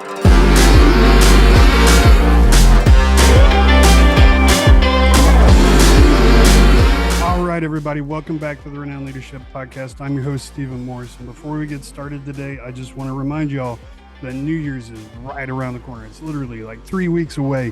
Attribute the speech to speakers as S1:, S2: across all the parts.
S1: All right, everybody, welcome back to the Renown Leadership Podcast. I'm your host, Stephen Morris. And before we get started today, I just want to remind y'all that New Year's is right around the corner. It's literally like 3 weeks away.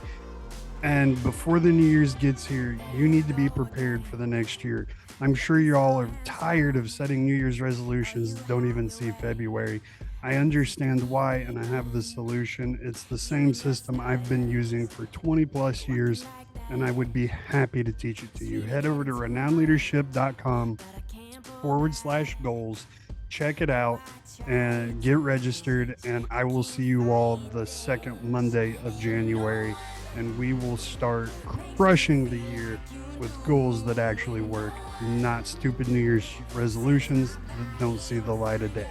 S1: And before the New Year's gets here, you need to be prepared for the next year. I'm sure you all are tired of setting New Year's resolutions that don't even see February. I understand why, and I have the solution. It's the same system I've been using for 20 plus years, and I would be happy to teach it to you. Head over to renownleadership.com/goals. Check it out and get registered, and I will see you all the second Monday of January, and we will start crushing the year with goals that actually work, not stupid New Year's resolutions that don't see the light of day.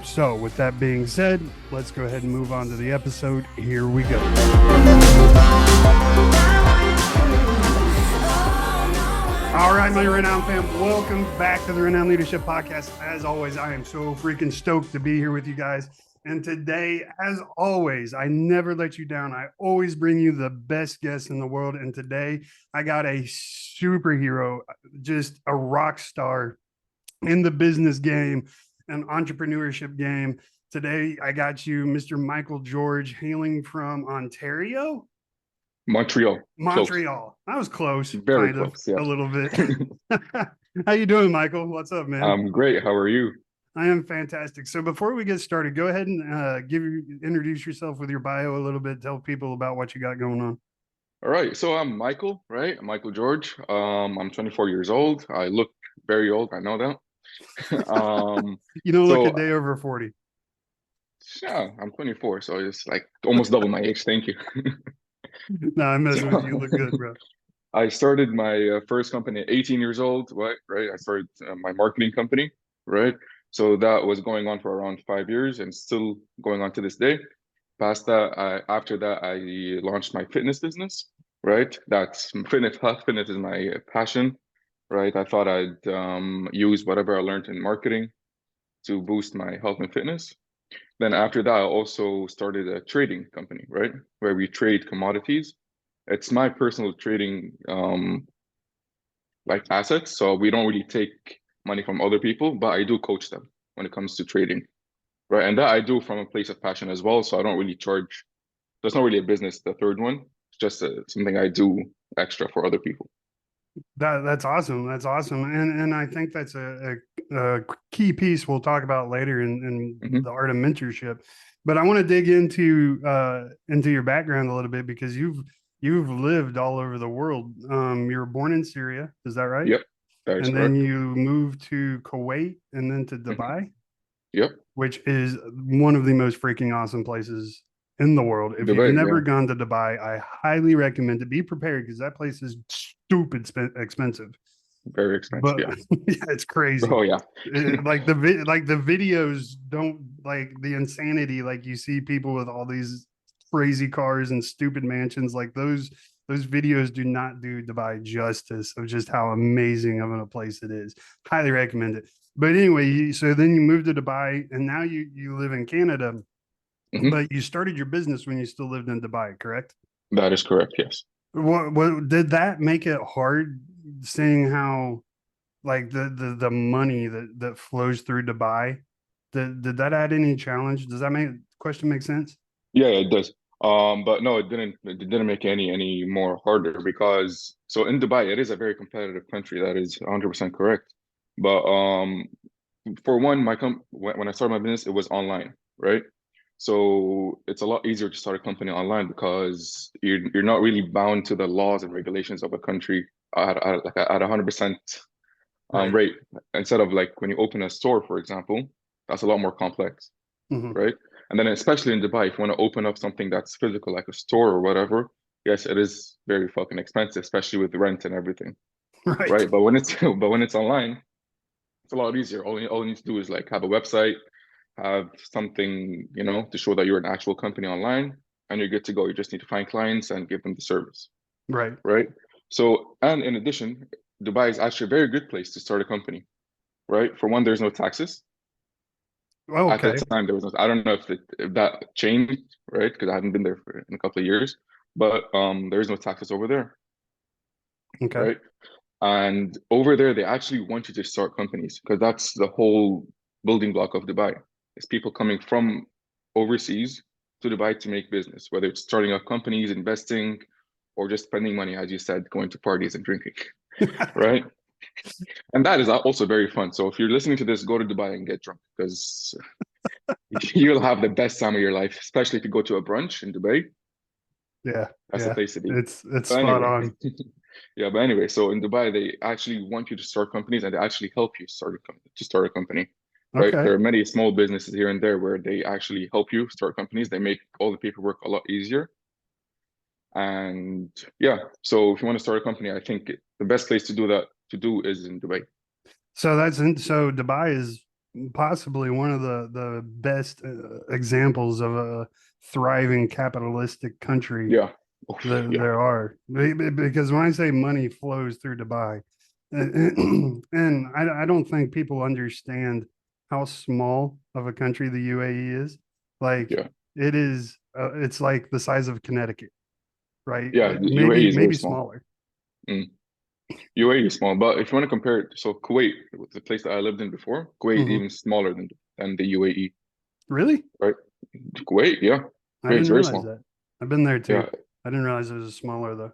S1: So with that being said, let's go ahead and move on to the episode. Here we go. All right, my Renown fam, welcome back to the Renown Leadership Podcast. As always, I am so freaking stoked to be here with you guys. And today, as always, I never let you down. I always bring you the best guests in the world. And today, I got a superhero, just a rock star in the business game, an entrepreneurship game. Today, I got you, Mr. Michael George, hailing from Ontario.
S2: Montreal.
S1: Close. I was close.
S2: Very close, yeah.
S1: A little bit. How you doing, Michael? What's up, man?
S2: I'm great. How are you?
S1: I am fantastic. So before we get started, go ahead and introduce yourself with your bio a little bit. Tell people about what you got going on.
S2: All right. So I'm Michael, right? I'm Michael George. I'm 24 years old. I look very old. I know that.
S1: You don't look a day over 40.
S2: Yeah, I'm 24, so it's like almost double my age. Thank you.
S1: No, I'm messing with you. You look good, bro.
S2: I started my first company at 18 years old, right? I started my marketing company, right? So that was going on for around 5 years and still going on to this day. After that, I launched my fitness business, right? That's fitness. Fitness is my passion, right? I thought I'd use whatever I learned in marketing to boost my health and fitness. Then after that, I also started a trading company, right? Where we trade commodities. It's my personal trading like assets. So we don't really take money from other people, but I do coach them when it comes to trading, right? And that I do from a place of passion as well. So I don't really charge. There's not really a business, the third one. It's just something I do extra for other people.
S1: That's awesome. That's awesome. And I think that's a key piece we'll talk about later in the art of mentorship. But I want to dig into your background a little bit because you've lived all over the world. You were born in Syria, is that right?
S2: Yep. That is
S1: and
S2: correct.
S1: then you moved to Kuwait and then to Dubai.
S2: Yep.
S1: Which is one of the most freaking awesome places in the world. If
S2: Dubai,
S1: you've never gone to Dubai, I highly recommend to be prepared because that place is stupid expensive.
S2: Very expensive.
S1: But, yeah, it's crazy.
S2: Oh yeah.
S1: Like the videos don't like the insanity. Like you see people with all these crazy cars and stupid mansions. Like those videos do not do Dubai justice of just how amazing of a place it is. Highly recommend it. But anyway, so then you moved to Dubai and now you live in Canada. But you started your business when you still lived in Dubai, correct?
S2: That is correct, yes.
S1: What did that make it hard seeing how like the money that flows through Dubai? Did that add any challenge? Does that question make sense?
S2: Yeah, it does. But no, it didn't make any more harder because so in Dubai it is a very competitive country. That is 100% correct. But for one, when I started my business, it was online, right? So it's a lot easier to start a company online because you're not really bound to the laws and regulations of a country at 100% rate. Instead of like when you open a store, for example, that's a lot more complex, right? And then especially in Dubai, if you want to open up something that's physical, like a store or whatever, yes, it is very fucking expensive, especially with rent and everything, right? But when it's online, it's a lot easier. All you need to do is like have a website, have something, to show that you're an actual company online, and you're good to go. You just need to find clients and give them the service. Right. So, and in addition, Dubai is actually a very good place to start a company, right? For one, there's no taxes. At the
S1: Okay.
S2: time, there was no, I don't know if that changed, right? Because I hadn't been there for in a couple of years, but there is no taxes over there,
S1: Okay.
S2: right? And over there, they actually want you to start companies because that's the whole building block of Dubai. It's people coming from overseas to Dubai to make business, whether it's starting up companies, investing, or just spending money, as you said, going to parties and drinking, right? And that is also very fun. So if you're listening to this, go to Dubai and get drunk because you'll have the best time of your life, especially if you go to a brunch in Dubai.
S1: Yeah.
S2: That's the
S1: Yeah.
S2: place to be.
S1: It's
S2: But
S1: spot
S2: anyway,
S1: on.
S2: yeah, but anyway, so in Dubai, they actually want you to start companies and they actually help you start a company, right?
S1: Okay.
S2: There are many small businesses here and there where they actually help you start companies. They make all the paperwork a lot easier. And yeah, so if you want to start a company, I think the best place to do that to do is in Dubai.
S1: So Dubai is possibly one of the best examples of a thriving capitalistic country
S2: Yeah. Oh, yeah.
S1: there are. Because when I say money flows through Dubai, and I don't think people understand how small of a country the UAE is. Like
S2: Yeah.
S1: it's like the size of Connecticut, right?
S2: Yeah. The UAE
S1: Maybe
S2: is very
S1: maybe
S2: small.
S1: smaller.
S2: Mm. UAE is small, but if you want to compare it, so Kuwait, the place that I lived in before, Kuwait
S1: Hmm.
S2: even smaller than the UAE,
S1: Really?
S2: right? Kuwait, yeah.
S1: I
S2: Kuwait's
S1: didn't
S2: very
S1: realize
S2: small.
S1: that. I've been there too.
S2: Yeah,
S1: I didn't realize it was smaller though.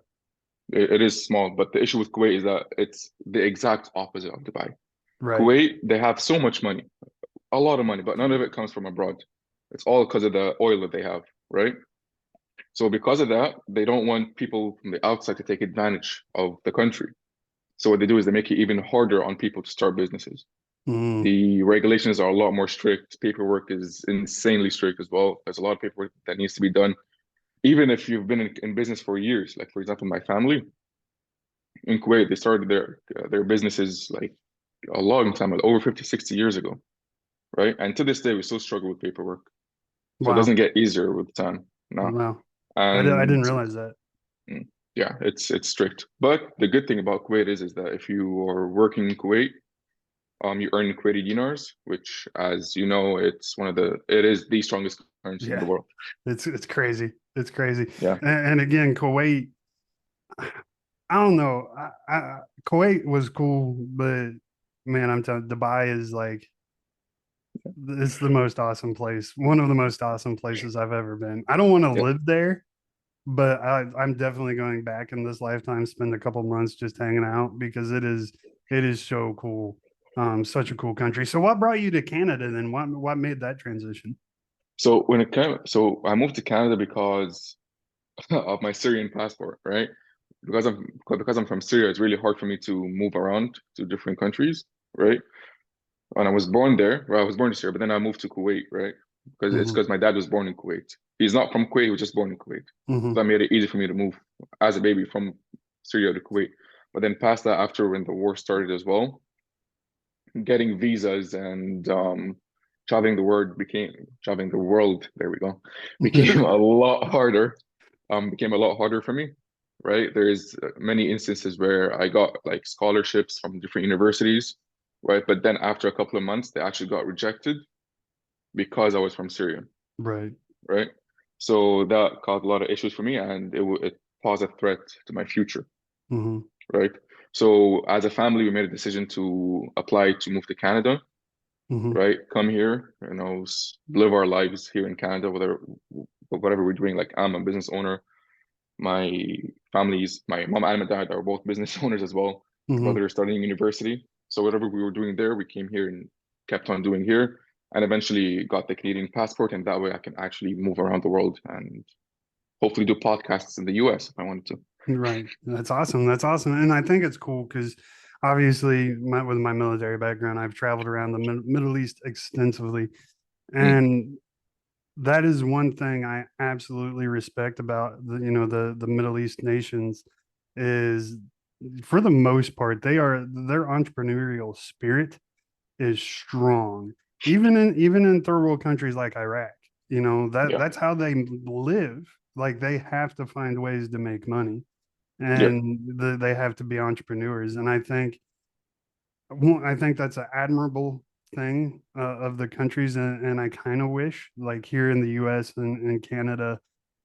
S2: it is small, but the issue with Kuwait is that it's the exact opposite of Dubai.
S1: Right.
S2: Kuwait, they have so much money, a lot of money, but none of it comes from abroad. It's all because of the oil that they have, right? So because of that, they don't want people from the outside to take advantage of the country. So what they do is they make it even harder on people to start businesses.
S1: Mm,
S2: The regulations are a lot more strict. Paperwork is insanely strict as well. There's a lot of paperwork that needs to be done, even if you've been in business for years. Like for example, my family in Kuwait, they started their businesses like a long time, like over 50, 60 years ago, right? And to this day, we still struggle with paperwork. So it
S1: wow.
S2: doesn't get easier with time. No.
S1: Wow. I didn't
S2: And
S1: realize that.
S2: yeah, it's strict. But the good thing about Kuwait is that if you are working in Kuwait, you earn Kuwaiti dinars, which, as you know, it is the strongest currency in the
S1: Yeah.
S2: world.
S1: It's crazy. It's crazy.
S2: Yeah,
S1: And again, Kuwait, I don't know. Kuwait was cool, but man, I'm telling Dubai is like it's the most awesome place. One of the most awesome places I've ever been. I don't want to
S2: yeah,
S1: live there, but I'm definitely going back in this lifetime, spend a couple months just hanging out because it is so cool. Such a cool country. So what brought you to Canada then? What made that transition?
S2: so I moved to Canada because of my Syrian passport, right? Because I'm from Syria, it's really hard for me to move around to different countries, right? And I was born there. Well, I was born in Syria, but then I moved to Kuwait, right?
S1: Hmm.
S2: Because my dad was born in Kuwait. He's not from Kuwait, he was just born in Kuwait. So
S1: Hmm.
S2: that made it easy for me to move as a baby from Syria to Kuwait. But then past that, after when the war started as well, getting visas and traveling the world, there we go, became a lot harder. Became a lot harder for me, right? There's many instances where I got like scholarships from different universities, right? But then after a couple of months, they actually got rejected because I was from Syria,
S1: Right.
S2: right? So that caused a lot of issues for me, and it posed a threat to my future,
S1: Hmm.
S2: right? So as a family, we made a decision to apply to move to Canada,
S1: Hmm.
S2: right? Come here, live our lives here in Canada, whatever we're doing. Like I'm a business owner. My mom and my dad are both business owners as well. My
S1: Hmm.
S2: brother is studying university. So whatever we were doing there, we came here and kept on doing here, and eventually got the Canadian passport. And that way I can actually move around the world and hopefully do podcasts in the US if I wanted to.
S1: Right. That's awesome. That's awesome. And I think it's cool because obviously with my military background, I've traveled around the Middle East extensively.
S2: Mm,
S1: And that is one thing I absolutely respect about the Middle East nations is for the most part, their entrepreneurial spirit is strong. Even in third world countries like Iraq,
S2: yeah,
S1: that's how they live. Like they have to find ways to make money
S2: yeah,
S1: and they have to be entrepreneurs. And I think that's an admirable thing of the countries, and I kind of wish, like here in the U.S. and Canada,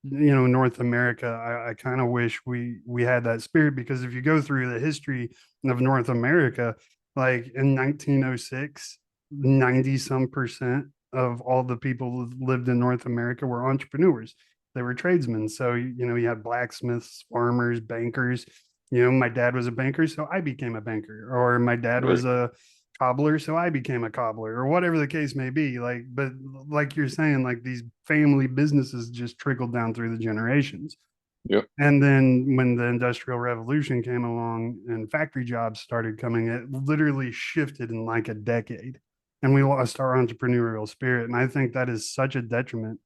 S1: North America, I kind of wish we had that spirit, because if you go through the history of North America, like in 1906, 90 some percent of all the people who lived in North America were entrepreneurs. They were tradesmen. So, you had blacksmiths, farmers, bankers. My dad was a banker, so I became a banker, or my dad
S2: Right.
S1: was a cobbler, so I became a cobbler, or whatever the case may be. Like, but like you're saying, like these family businesses just trickled down through the generations.
S2: Yep.
S1: And then when the Industrial Revolution came along and factory jobs started coming, it literally shifted in like a decade. And we lost our entrepreneurial spirit. And I think that is such a detriment.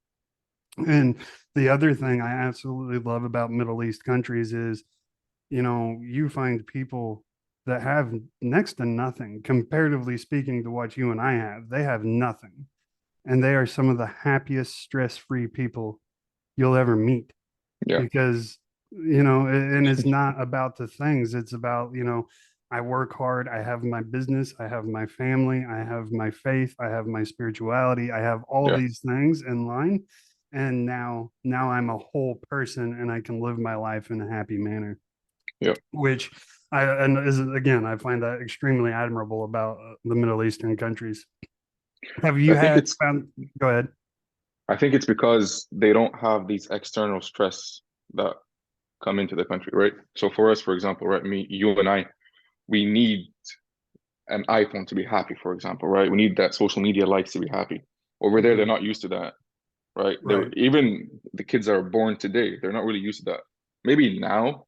S1: And the other thing I absolutely love about Middle East countries is, you find people that have next to nothing, comparatively speaking to what you and I have. They have nothing. And they are some of the happiest, stress free people you'll ever meet,
S2: Yeah.
S1: because, and it's not about the things, it's about, I work hard, I have my business, I have my family, I have my faith, I have my spirituality, I have all
S2: Yeah.
S1: these things in line. And now I'm a whole person, and I can live my life in a happy manner,
S2: Yep.
S1: which I find that extremely admirable about the Middle Eastern countries. Have you
S2: I think
S1: had
S2: it's
S1: found? Go ahead.
S2: I think it's because they don't have these external stress that come into the country, right? So for us, for example, right, you and I, we need an iPhone to be happy, for example, right? We need that social media likes to be happy. Over there, they're
S1: Mhm.
S2: not used to that, right? They're
S1: Right.
S2: even the kids that are born today, they're not really used to that. Maybe now,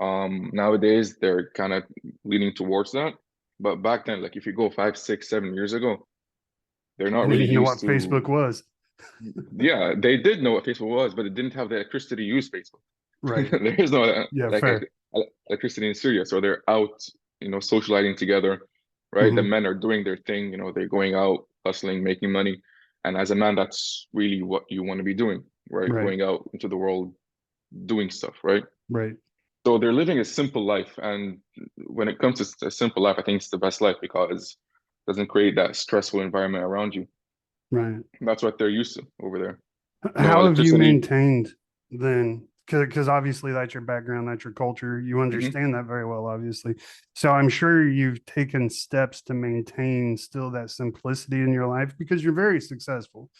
S2: nowadays they're kind of leaning towards that. But back then, like if you go 5, 6, 7 years ago, they're
S1: They
S2: not
S1: didn't
S2: really
S1: even know
S2: used
S1: what Facebook
S2: to.
S1: was.
S2: Yeah, they did know what Facebook was, but it didn't have the electricity to use Facebook.
S1: Right.
S2: There is no
S1: Yeah,
S2: like
S1: fair.
S2: electricity in Syria, so they're out, socializing together, right? The
S1: Hmm.
S2: men are doing their thing, they're going out, hustling, making money, and as a man, that's really what you want to be doing, right?
S1: Right.
S2: Going out into the world, doing stuff, right?
S1: Right.
S2: So they're living a simple life, and when it comes to a simple life, I think it's the best life because it doesn't create that stressful environment around you.
S1: Right.
S2: That's what they're used to over there. No
S1: How have you
S2: electricity.
S1: maintained then? Because obviously that's your background, that's your culture. You
S2: Hmm.
S1: understand that very well, obviously. So I'm sure you've taken steps to maintain still that simplicity in your life, because you're very successful.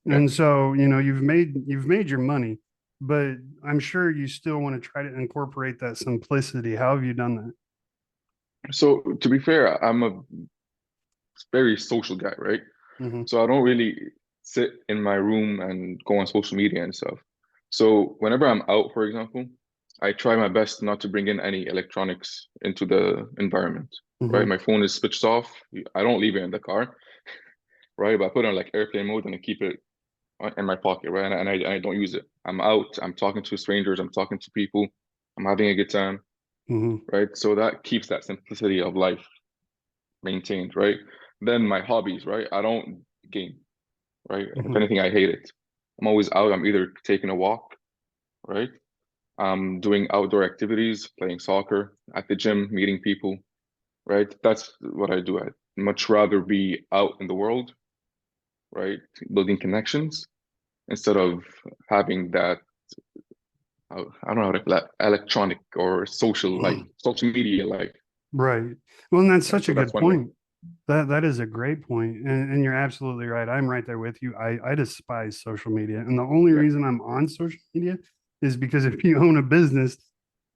S2: Yeah.
S1: And so, you've made your money, but I'm sure you still want to try to incorporate that simplicity. How have you done
S2: So to be fair, I'm a very social guy, right?
S1: that? Hmm.
S2: So I don't really sit in my room and go on social media and stuff. So whenever I'm out, for example, I try my best not to bring in any electronics into the environment, right?
S1: Hmm.
S2: My phone is switched off. I don't leave it in the car, right? But I put it on like airplane mode and I keep it in my pocket, right? And I don't use it. I'm out, I'm talking to strangers, I'm talking to people, I'm having a good time,
S1: Hmm.
S2: right? So that keeps that simplicity of life maintained, right? Then my hobbies, right? I don't game, right? If
S1: Hmm.
S2: anything, I hate it. I'm always out. I'm either taking a walk, right? I'm doing outdoor activities, playing soccer, at the gym, meeting people, right? That's what I do. I'd much rather be out in the world, right? Building connections instead of having that, I don't know how to call that, electronic or social life, social media life.
S1: Right. Well, and that's
S2: Right.
S1: such
S2: So
S1: a
S2: that's
S1: good
S2: one way.
S1: point. That is a great point. And you're absolutely right. I'm right there with you. I despise social media. And the only
S2: Yeah.
S1: reason I'm on social media is because if you own a business,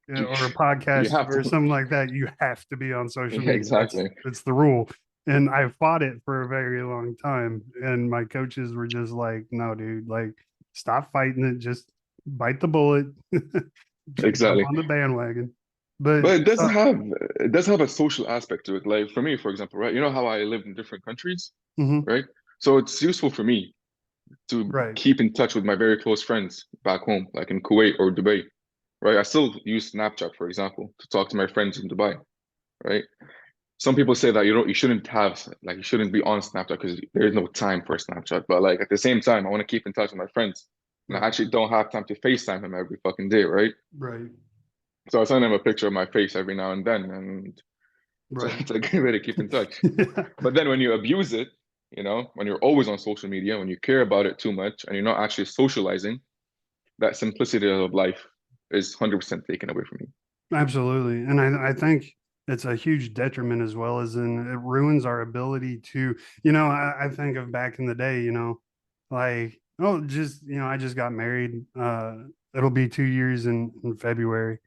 S2: You,
S1: or a
S2: you
S1: podcast
S2: have
S1: or
S2: to.
S1: something like that, you have to be on social
S2: Yeah,
S1: media. That's
S2: exactly.
S1: that's the rule. And I fought it for a very long time. And my coaches were just like, no, dude, like stop fighting it. Just bite the bullet. Jump
S2: Exactly.
S1: on the bandwagon. But
S2: But it does have a social aspect to it. Like for me, for example, right? You know how I live in different countries,
S1: mhm,
S2: right? So it's useful for me to
S1: right.
S2: keep in touch with my very close friends back home, like in Kuwait or Dubai, right? I still use Snapchat, for example, to talk to my friends in Dubai, right? Some people say that you shouldn't be on Snapchat because there is no time for Snapchat. But like at the same time, I want to keep in touch with my friends. And I
S1: Right.
S2: actually don't have time to FaceTime them every fucking day, right?
S1: Right.
S2: So I send them a picture of my face every now and then, and So
S1: Right.
S2: it's a good way to keep in touch.
S1: Yeah.
S2: But then when you abuse it, when you're always on social media, when you care about it too much and you're not actually socializing, that simplicity of life is 100% taken away from you.
S1: Absolutely. And I think it's a huge detriment as well as in it ruins our ability to, I think of back in the day, like, oh, I just got married. It'll be 2 years in February.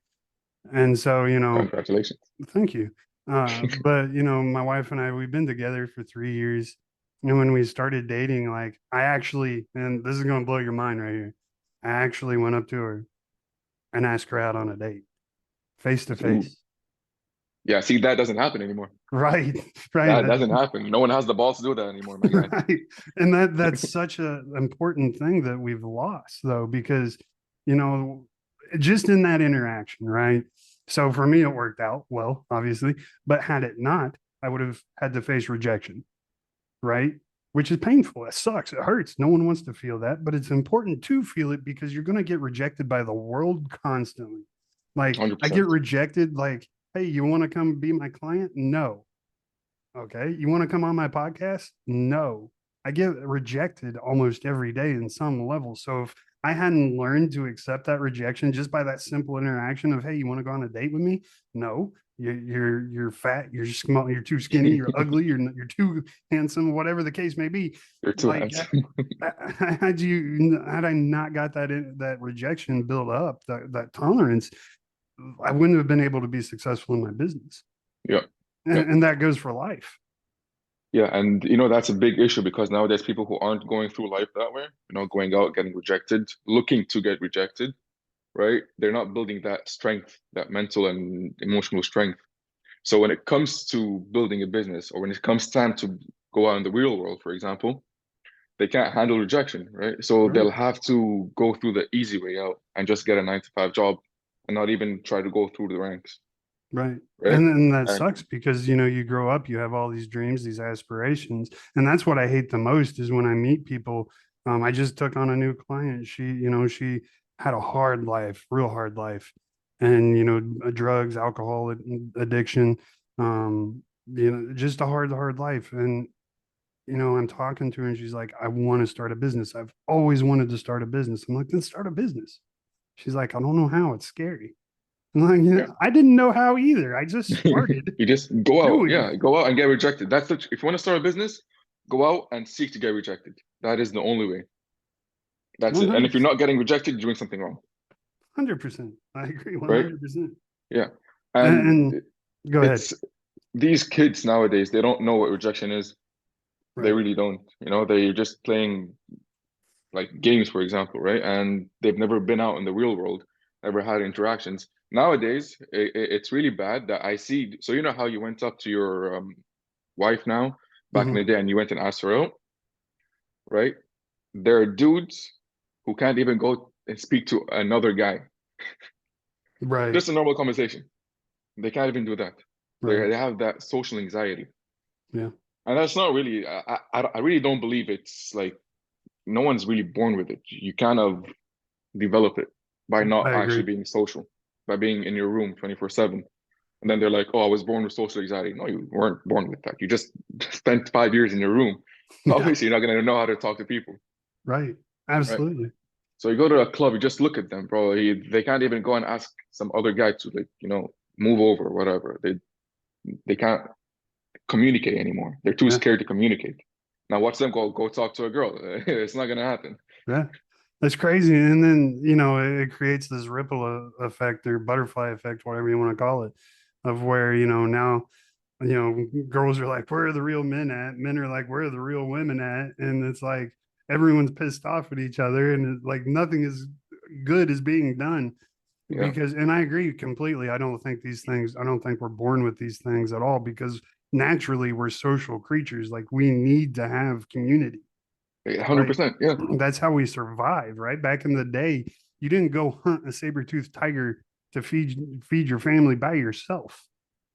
S1: And so,
S2: Congratulations.
S1: thank you. But my wife and I, we've been together for 3 years. And when we started dating, like I actually, and this is going to blow your mind right here. I actually went up to her and asked her out on a date, face to
S2: Ooh.
S1: face.
S2: Yeah, see, that doesn't happen anymore.
S1: Right, right,
S2: That doesn't happen. No one has the balls to do that anymore, my guy.
S1: right. And that's such a important thing that we've lost though, because you know, just in that interaction, right? So for me, it worked out well, obviously, but had it not, I would have had to face rejection, right? Which is painful. It sucks. It hurts. No one wants to feel that, but it's important to feel it because you're going to get rejected by the world constantly. Like I get
S2: 100%.
S1: rejected, like, hey, you want to come be my client? No. Okay. You want to come on my podcast? No. I get rejected almost every day in some level. So if I hadn't learned to accept that rejection just by that simple interaction of, hey, you want to go on a date with me? No. You're fat, you're small, you're too skinny, you're ugly, you're too handsome, whatever the case may be.
S2: You're too
S1: Like
S2: handsome.
S1: had I not got that rejection built up, that tolerance, I wouldn't have been able to be successful in my business.
S2: Yeah.
S1: And,
S2: Yeah.
S1: and that goes for life.
S2: Yeah. And that's a big issue because nowadays people who aren't going through life that way, going out, getting rejected, looking to get rejected, right? They're not building that strength, that mental and emotional strength. So when it comes to building a business or when it comes time to go out in the real world, for example, they can't handle rejection, right? So
S1: Right.
S2: they'll have to go through the easy way out and just get a 9 to 5 job and not even try to go through the ranks,
S1: Right.
S2: right?
S1: And that
S2: And
S1: sucks because you grow up, you have all these dreams, these aspirations. And that's what I hate the most is when I meet people. I just took on a new client. She had a hard life, real hard life. And, drugs, alcohol addiction, just a hard life. And, I'm talking to her and she's like, I want to start a business. I've always wanted to start a business. I'm like, then start a business. She's like, I don't know how. It's scary. I'm like,
S2: yeah,
S1: I didn't know how either. I just started
S2: you just go out,
S1: doing
S2: yeah, go out and get rejected. If you want to start a business, go out and seek to get rejected. That is the only way.
S1: it.
S2: That's it. And if you're
S1: 100%.
S2: not getting rejected, you're doing something wrong,
S1: 100%. I agree
S2: right?
S1: 100%.
S2: Yeah.
S1: And,
S2: And
S1: and go ahead.
S2: it's these kids nowadays, they don't know what rejection is. They
S1: Right.
S2: really don't. They're just playing like games, for example, right? And they've never been out in the real world, never had interactions. Nowadays, it's really bad that I see. So how you went up to your wife now back in
S1: Hmm.
S2: the day, and you went and asked her out, right? There are dudes who can't even go and speak to another guy,
S1: Right.
S2: just a normal conversation. They can't even do that.
S1: Right.
S2: They have that social anxiety,
S1: Yeah.
S2: and that's not really. I really don't believe it's like no one's really born with it. You kind of develop it by not
S1: I
S2: actually
S1: agree.
S2: being social, by being in your room 24/7. And then they're like, oh, I was born with social anxiety. No, you weren't born with that. You just spent 5 years in your room.
S1: Yeah.
S2: Obviously, you're not going to know how to talk to people,
S1: Right.
S2: right?
S1: Absolutely.
S2: So you go to a club, you just look at them, bro. They can't even go and ask some other guy to like, move over or whatever. They can't communicate anymore. They're too
S1: Yeah.
S2: scared to communicate. Now watch them go talk to a girl. It's not gonna happen.
S1: Yeah. That's crazy. And then, it creates this ripple effect or butterfly effect, whatever you want to call it, of where, now girls are like, where are the real men at? Men are like, where are the real women at? And it's like everyone's pissed off at each other, and like nothing is good is being done
S2: Yeah,
S1: because. And I agree completely. I don't think we're born with these things at all because naturally we're social creatures. Like we need to have community. Like
S2: 100%. Yeah,
S1: that's how we survive. Right back in the day, you didn't go hunt a saber-toothed tiger to feed your family by yourself.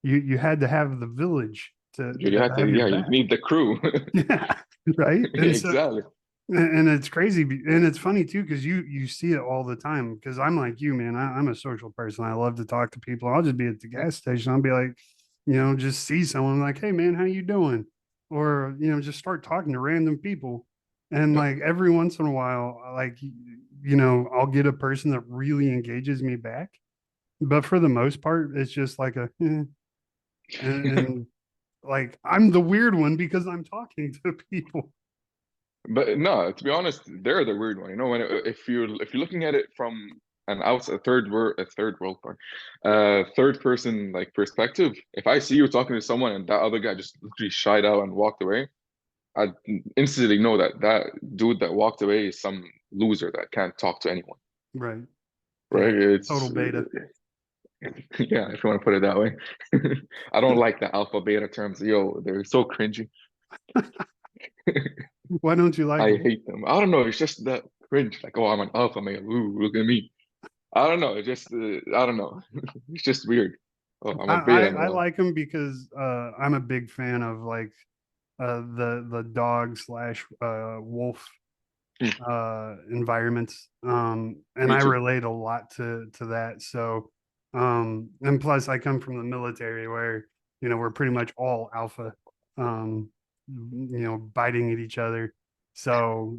S1: You had to have the village
S2: you
S1: to
S2: have to.
S1: have your
S2: Yeah, you
S1: back.
S2: need the crew.
S1: Yeah, right.
S2: Exactly.
S1: And it's crazy and it's funny too because you see it all the time. Because I'm like you, man. I'm a social person. I love to talk to people. I'll just be at the gas station. I'll be like, just see someone like, hey man, how you doing? Or, just start talking to random people. And
S2: Yeah.
S1: like every once in a while, like, I'll get a person that really engages me back. But for the most part, it's just like and like I'm the weird one because I'm talking to people.
S2: But no, to be honest, they're the weird one. If you're looking at it from an outside third person like perspective, if I see you talking to someone and that other guy just literally shied out and walked away, I instantly know that that dude that walked away is some loser that can't talk to anyone,
S1: Right. Yeah.
S2: right?
S1: Total beta.
S2: Yeah, if you want to put it that way. I don't like the alpha beta terms. Yo, they're so cringy.
S1: Why don't you like
S2: I
S1: them?
S2: hate them. I don't know. It's just that cringe. Like, oh, I'm an alpha male. Ooh, look at me. I don't know. It just, I don't know. It's just weird. Oh, I'm
S1: I,
S2: a
S1: I,
S2: beta
S1: I
S2: male.
S1: like them because I'm a big fan of like the dog slash wolf
S2: Mm,
S1: environments. And
S2: me
S1: I
S2: too.
S1: relate a lot to that. So and plus I come from the military where, we're pretty much all alpha, biting at each other. So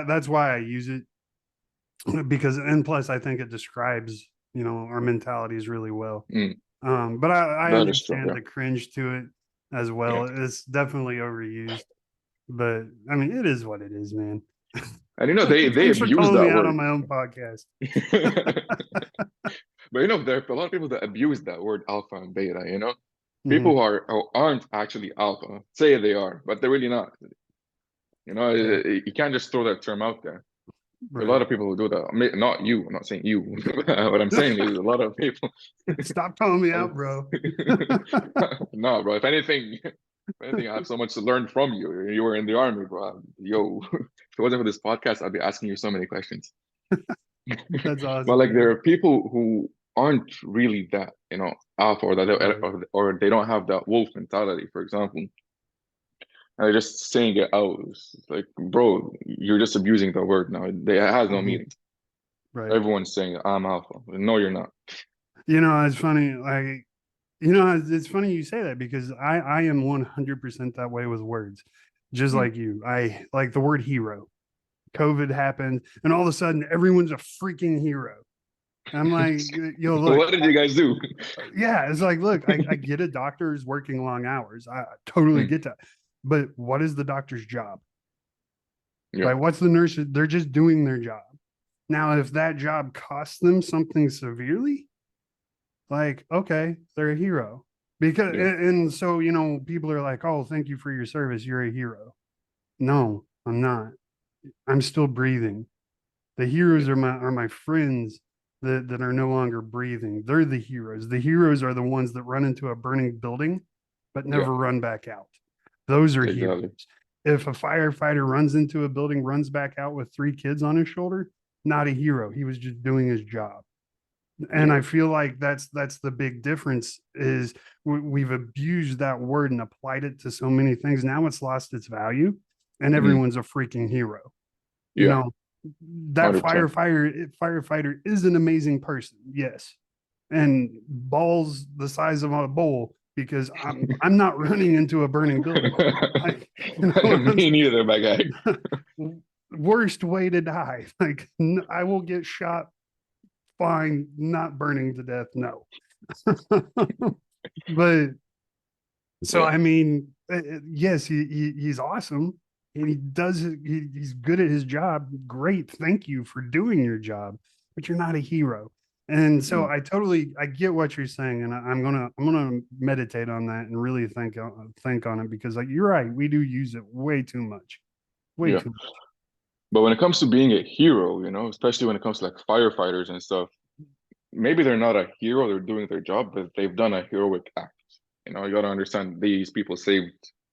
S1: that's why I use it because and plus I think it describes, our mentalities really well.
S2: Mm,
S1: But I
S2: that is true.
S1: understand
S2: Yeah.
S1: the cringe to it as
S2: Yeah.
S1: well. It's definitely overused, but I mean, it is what it is, man.
S2: And they
S1: Thanks for
S2: abuse
S1: calling me
S2: that
S1: out on
S2: word.
S1: my own podcast.
S2: But there are a lot of people that abuse that word alpha and beta, People
S1: Mhm.
S2: who aren't actually alpha say they are, but they're really not.
S1: Yeah,
S2: You can't just throw that term out there. There are a
S1: right.
S2: lot of people who do that. Not you. I'm not saying you. What I'm saying is a lot of people.
S1: Stop calling me out, bro.
S2: No, bro. If anything, I have so much to learn from you. You were in the army, bro. Yo, if it wasn't for this podcast, I'd be asking you so many questions.
S1: That's
S2: But
S1: awesome,
S2: like, there
S1: man.
S2: are people who aren't really that, alpha, or
S1: Right.
S2: or they don't have that wolf mentality, for example. And they're just saying it out. It's like, bro, you're just abusing the word now. It has no
S1: Mhm.
S2: meaning.
S1: Right.
S2: Everyone's saying I'm alpha. No, you're not.
S1: It's funny. Like, it's funny you say that because I am 100% that way with words, just
S2: Mm.
S1: like you. I like the word hero. COVID happened, and all of a sudden, everyone's a freaking hero. I'm like, look,
S2: What did you guys do?
S1: yeah, it's like, look, I get it. Doctors working long hours. I totally
S2: Mm.
S1: get that. But what is the doctor's job?
S2: Yeah,
S1: Like, what's the nurse? They're just doing their job. Now, if that job costs them something severely, like, okay, they're a hero. Because,
S2: yeah,
S1: and so, people are like, oh, thank you for your service. You're a hero. No, I'm not. I'm still breathing. The
S2: yeah,
S1: heroes are my friends that are no longer breathing. They're the heroes. The heroes are the ones that run into a burning building but
S2: yeah,
S1: never run back out. Those are heroes.
S2: exactly.
S1: If a firefighter runs into a building, runs back out with 3 kids on his shoulder, not a hero. He was just doing his job. And
S2: Yeah.
S1: I feel like that's the big difference is we've abused that word and applied it to so many things. Now it's lost its value and
S2: Hmm.
S1: everyone's a freaking hero. you
S2: Yeah,
S1: know that
S2: 100%.
S1: firefighter is an amazing person, yes, and balls the size of a bowl because I'm not running into a burning building. Like,
S2: Me neither, my guy.
S1: worst way to die. Like, I will get shot fine, not burning to death, no. But so
S2: Yeah.
S1: I mean, yes, he's awesome, and he's good at his job. Great, thank you for doing your job, but you're not a hero. And so
S2: Mm.
S1: I get what you're saying, and I'm gonna meditate on that and really think on it because like you're right, we do use it way too much, way
S2: Yeah.
S1: too much.
S2: But when it comes to being a hero, especially when it comes to like firefighters and stuff, maybe they're not a hero, they're doing their job, but they've done a heroic act. You gotta understand these people saved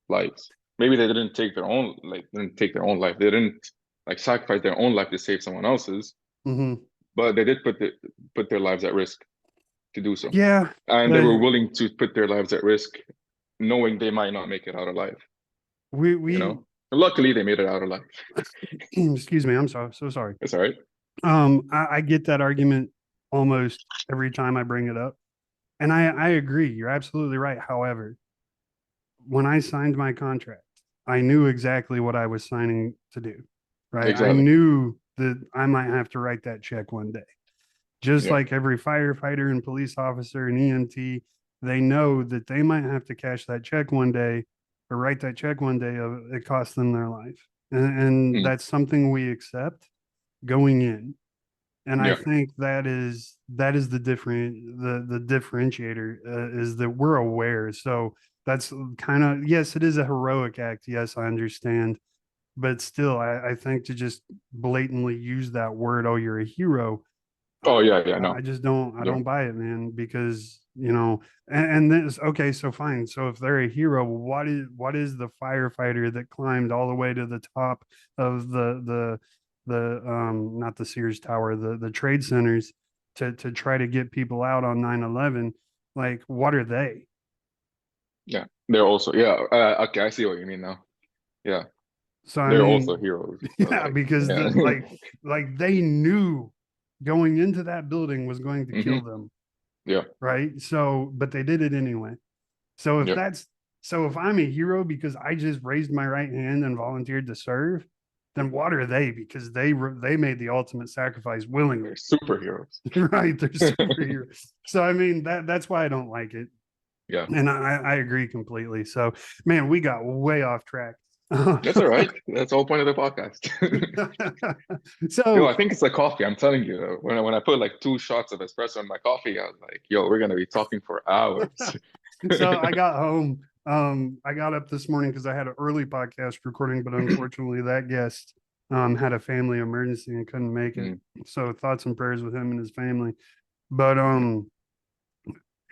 S2: lives. Maybe they didn't take their own life. They didn't like sacrifice their own life to save someone else's,
S1: Hmm.
S2: but they did put their lives at risk to do so.
S1: Yeah,
S2: And they
S1: but
S2: were willing to put their lives at risk, knowing they might not make it out alive,
S1: we
S2: you
S1: we
S2: know? Luckily they made it out alive.
S1: excuse me, I'm so sorry.
S2: That's all right.
S1: I get that argument almost every time I bring it up. And I agree. You're absolutely right. However, when I signed my contract, I knew exactly what I was signing to do, right? I
S2: Exactly.
S1: knew that I might have to write that check one day. Just
S2: Yeah.
S1: like every firefighter and police officer and EMT, they know that they might have to cash that check one day or write that check one day of it costs them their life. And
S2: Mm.
S1: that's something we accept going in. And I
S2: Yeah.
S1: think that is the differentiator is that we're aware. So that's kind of, yes, it is a heroic act. Yes, I understand, but still, I think to just blatantly use that word, oh, you're a hero.
S2: Oh
S1: I,
S2: yeah, yeah,
S1: I
S2: no.
S1: just don't, I
S2: Yeah.
S1: don't buy it, man, because, and this, okay, so fine. So if they're a hero, what is the firefighter that climbed all the way to the top of not the Sears Tower, the trade centers to try to get people out on 9/11? Like, what are they?
S2: Yeah. They're also, yeah, okay, I see what you mean now. Yeah.
S1: So I
S2: They're also
S1: mean,
S2: heroes. So
S1: yeah,
S2: like,
S1: because
S2: yeah.
S1: like they knew going into that building was going to
S2: Hmm.
S1: kill them,
S2: Yeah.
S1: right? So, but they did it anyway. So if
S2: Yeah.
S1: that's so if I'm a hero because I just raised my right hand and volunteered to serve, then what are they? Because they made the ultimate sacrifice
S2: They're
S1: willingly,
S2: superheroes.
S1: right? They're superheroes. So I mean that's why I don't like it,
S2: Yeah.
S1: and I agree completely. So man, we got way off track.
S2: That's all right. That's the whole point of the podcast. Yo,
S1: So
S2: I think it's the coffee. I'm telling you, when I put like 2 shots of espresso in my coffee, I was like, yo, we're gonna be talking for hours.
S1: so I got home. I got up this morning because I had an early podcast recording, but unfortunately, that guest had a family emergency and couldn't make it.
S2: Mm,
S1: So thoughts and prayers with him and his family. But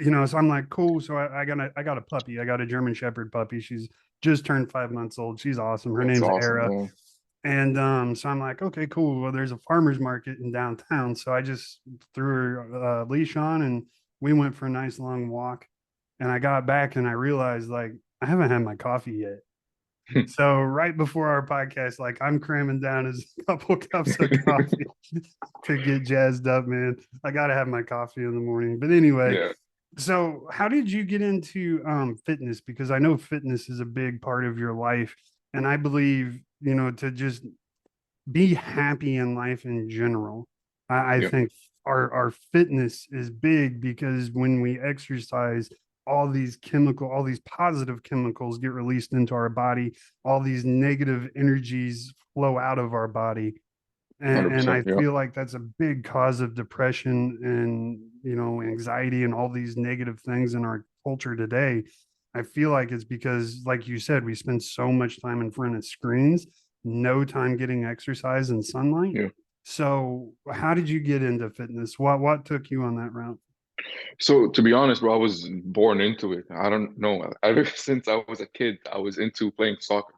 S2: yeah.
S1: so I'm like, cool. So I got a puppy. I got a German Shepherd puppy. She's just turned 5 months old. She's awesome. Her
S2: That's
S1: name's
S2: awesome.
S1: Era.
S2: Yeah.
S1: And so I'm like, okay, cool. Well, there's a farmer's market in downtown. So I just threw her leash on and we went for a nice long walk. And I got back and I realized like I haven't had my coffee yet. So right before our podcast, like I'm cramming down as a couple cups of coffee to get jazzed up, man. I gotta have my coffee in the morning. But anyway,
S2: Yeah.
S1: so how did you get into fitness? Because I know fitness is a big part of your life. And I believe, to just be happy in life in general. I
S2: Yeah.
S1: think our fitness is big because when we exercise, all these positive chemicals get released into our body, all these negative energies flow out of our body. And
S2: 100%.
S1: I
S2: Yeah.
S1: feel like that's a big cause of depression and anxiety and all these negative things in our culture today. I feel like it's because, like you said, we spend so much time in front of screens, no time getting exercise and sunlight.
S2: Yeah.
S1: So, how did you get into fitness? What took you on that route?
S2: So to be honest, bro, I was born into it. I don't know. Ever since I was a kid, I was into playing soccer,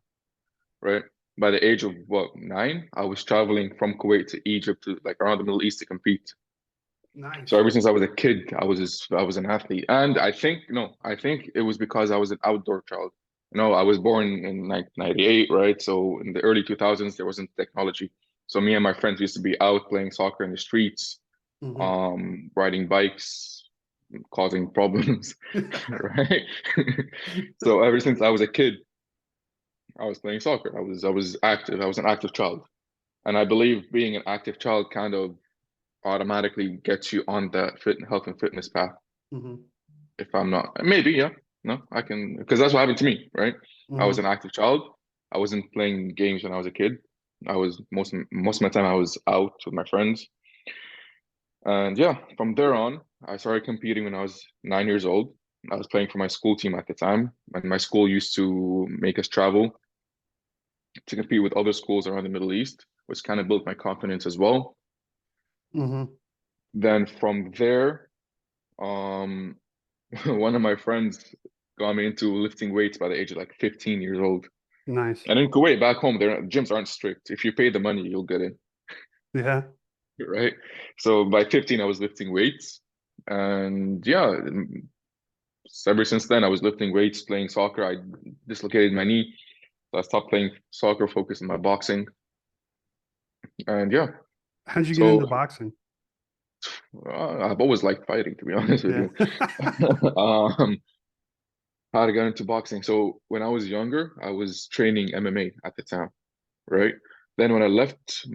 S2: right? By the age of what, 9, I was traveling from Kuwait to Egypt to like around the Middle East to compete. So
S1: Nice.
S2: ever since I was a kid, I was an athlete. And I think no, I think it was because I was an outdoor child. I was born in like 98, right? So in the early 2000s, there wasn't technology. So me and my friends used to be out playing soccer in the streets,
S1: Hmm.
S2: riding bikes, causing problems, right? So ever since I was a kid, I was playing soccer. I was active. I was an active child. And I believe being an active child kind of automatically gets you on that health and fitness path.
S1: Hmm.
S2: If I'm not, maybe, yeah. No, I can, because that's what happened to me, right? I was
S1: Hmm.
S2: an active child. I wasn't playing games when I was a kid. I was most of my time I was out with my friends. And yeah, from there on, I started competing when I was 9 years old. I was playing for my school team at the time, and my school used to make us travel to compete with other schools around the Middle East, which kind of built my confidence as well.
S1: Hmm.
S2: Then from there, um, one of my friends got me into lifting weights by the age of like 15 years old.
S1: Nice.
S2: And in Kuwait, back home, their gyms aren't strict. If you pay the money, you'll get in,
S1: Yeah.
S2: right? So by 15, I was lifting weights. And yeah, ever since then, I was lifting weights, playing soccer. I dislocated my knee. So I stopped playing soccer, focused on my boxing. And yeah,
S1: How'd you get into
S2: so
S1: boxing?
S2: I've always liked fighting, to be honest with
S1: Yeah.
S2: you. Um, how I got into boxing. So when I was younger, I was training MMA at the time, right? Then when I left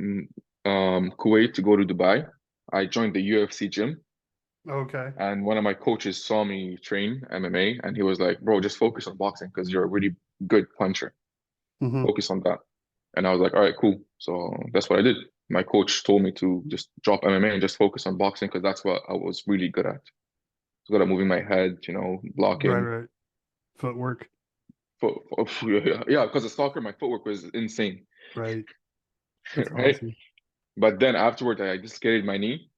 S2: Kuwait to go to Dubai, I joined the UFC gym.
S1: Okay.
S2: And one of my coaches saw me train MMA, and he was like, "Bro, just focus on boxing because you're a really good puncher.
S1: Hmm.
S2: Focus on that." And I was like, "All right, cool." So that's what I did. My coach told me to just drop MMA and just focus on boxing because that's what I was really good at. I was good at moving my head,
S1: Right,
S2: blocking.
S1: right. Footwork.
S2: Yeah, because of soccer, my footwork was insane,
S1: Right. That's
S2: right?
S1: awesome.
S2: But then afterward, I dislocated my knee,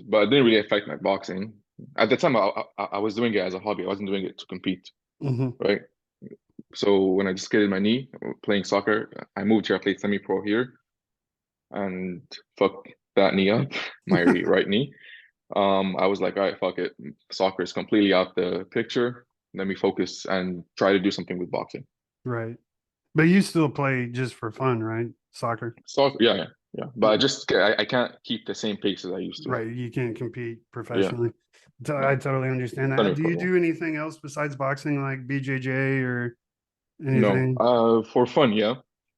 S2: but it didn't really affect my boxing. At the time, I was doing it as a hobby. I wasn't doing it to compete,
S1: Hmm.
S2: right? So when I dislocated my knee playing soccer, I moved here. I played semi-pro here, and fuck that knee up, my right knee. I was like, all right, fuck it. Soccer is completely out the picture. Let me focus and try to do something with boxing.
S1: Right. But you still play just for fun, right? Soccer.
S2: Soccer, yeah, yeah, yeah. But
S1: Yeah.
S2: I can't keep the same pace as I used to.
S1: Right. You can't compete
S2: Yeah,
S1: professionally.
S2: no,
S1: I totally understand that. Do
S2: semi-pro,
S1: you
S2: yeah.
S1: do anything else besides boxing, like BJJ or
S2: No,
S1: anything?
S2: for fun, yeah.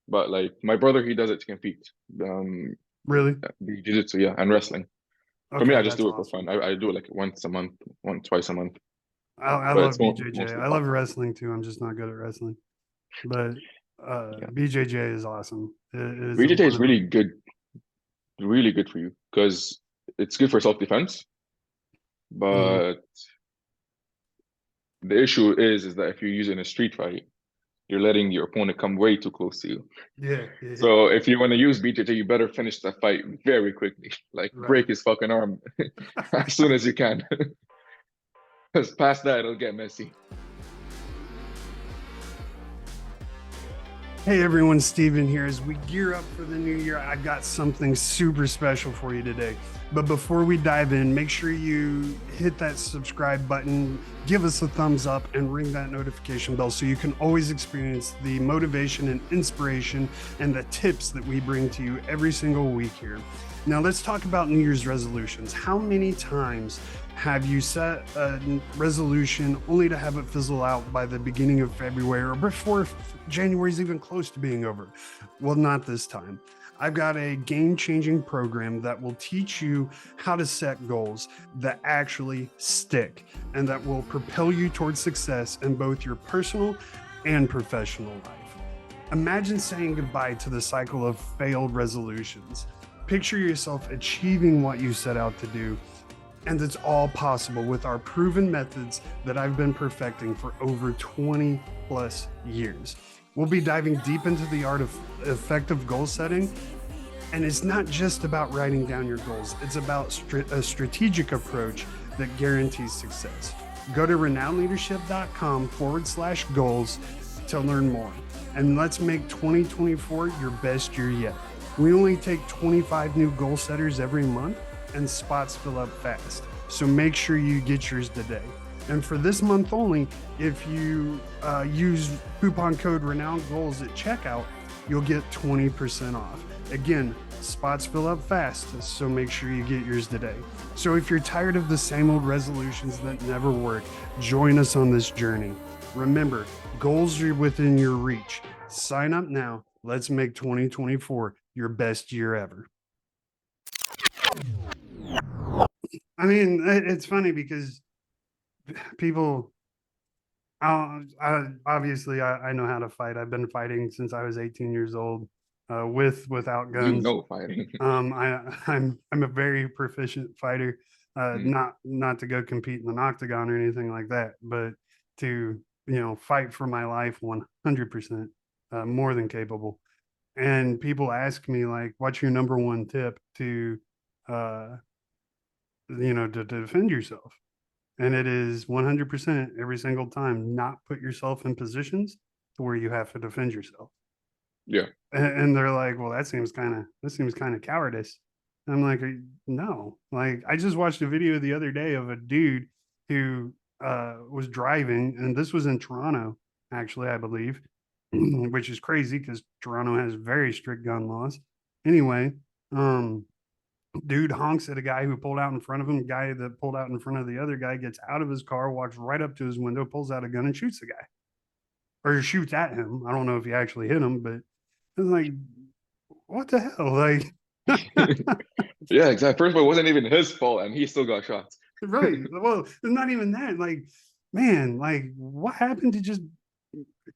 S2: But like my brother, he does it to compete. Um,
S1: Really?
S2: the jiu-jitsu, yeah, and wrestling. For me,
S1: Okay,
S2: I just
S1: that's
S2: do it for
S1: awesome.
S2: fun. I do it like once a month, twice a month.
S1: I
S2: But it's
S1: love BJJ.
S2: mostly
S1: I love
S2: fun.
S1: wrestling too. I'm just not good at wrestling. But
S2: Yeah,
S1: BJJ is awesome. It is
S2: BJJ
S1: one
S2: is
S1: of the
S2: really good for you because it's good for self-defense.
S1: Mhm.
S2: But the issue is that if you're using a street fight, you're letting your opponent come way too close to you.
S1: Yeah, yeah,
S2: So if you want to use BJJ, you better finish that fight very quickly. Like
S1: right.
S2: break his fucking arm as soon as you can. Because past that, it'll get messy.
S1: Hey everyone, Steven here. As we gear up for the new year, I've got something super special for you today. But before we dive in, make sure you hit that subscribe button, give us a thumbs up, and ring that notification bell so you can always experience the motivation and inspiration and the tips that we bring to you every single week here. Now, let's talk about New Year's resolutions. How many times have you set a resolution only to have it fizzle out by the beginning of February or before January is even close to being over? Well, not this time. I've got a game-changing program that will teach you how to set goals that actually stick and that will propel you towards success in both your personal and professional life. Imagine saying goodbye to the cycle of failed resolutions. Picture yourself achieving what you set out to do, and it's all possible with our proven methods that I've been perfecting for over 20 plus years. We'll be diving deep into the art of effective goal setting. And it's not just about writing down your goals, it's about a strategic approach that guarantees success. Go to renownleadership.com/goals to learn more. And let's make 2024 your best year yet. We only take 25 new goal setters every month, and spots fill up fast. So make sure you get yours today. And for this month only, if you use coupon code Renown Goals at checkout, you'll get 20% off. Again, spots fill up fast, so make sure you get yours today. So if you're tired of the same old resolutions that never work, join us on this journey. Remember, goals are within your reach. Sign up now. Let's make 2024 your best year ever. I mean, it's funny because people, obviously, I know how to fight. I've been fighting since I was 18 years old, without
S2: You
S1: guns.
S2: know fighting.
S1: I'm a very proficient fighter.
S2: Mm.
S1: Not to go compete in an octagon or anything like that, but to fight for my life 100%, more than capable. And people ask me like, "What's your number one tip to, uh, to defend yourself?" And it is 100% every single time not put yourself in positions to where you have to defend yourself.
S2: Yeah.
S1: And they're like, well, that seems kind of cowardice. And I'm like, no. Like, I just watched a video the other day of a dude who was driving, and this was in Toronto, actually, I believe, which is crazy because Toronto has very strict gun laws. Anyway, um Dude honks at a guy who pulled out in front of him. Guy that pulled out in front of the other guy gets out of his car, walks right up to his window, pulls out a gun, and shoots the guy, or shoots at him. I don't know if he actually hit him, but it's like, what the hell? Like,
S2: Yeah, exactly. First of all, it wasn't even his fault, and he still got shot.
S1: right. Well, it's not even that. Like, man, like, what happened to just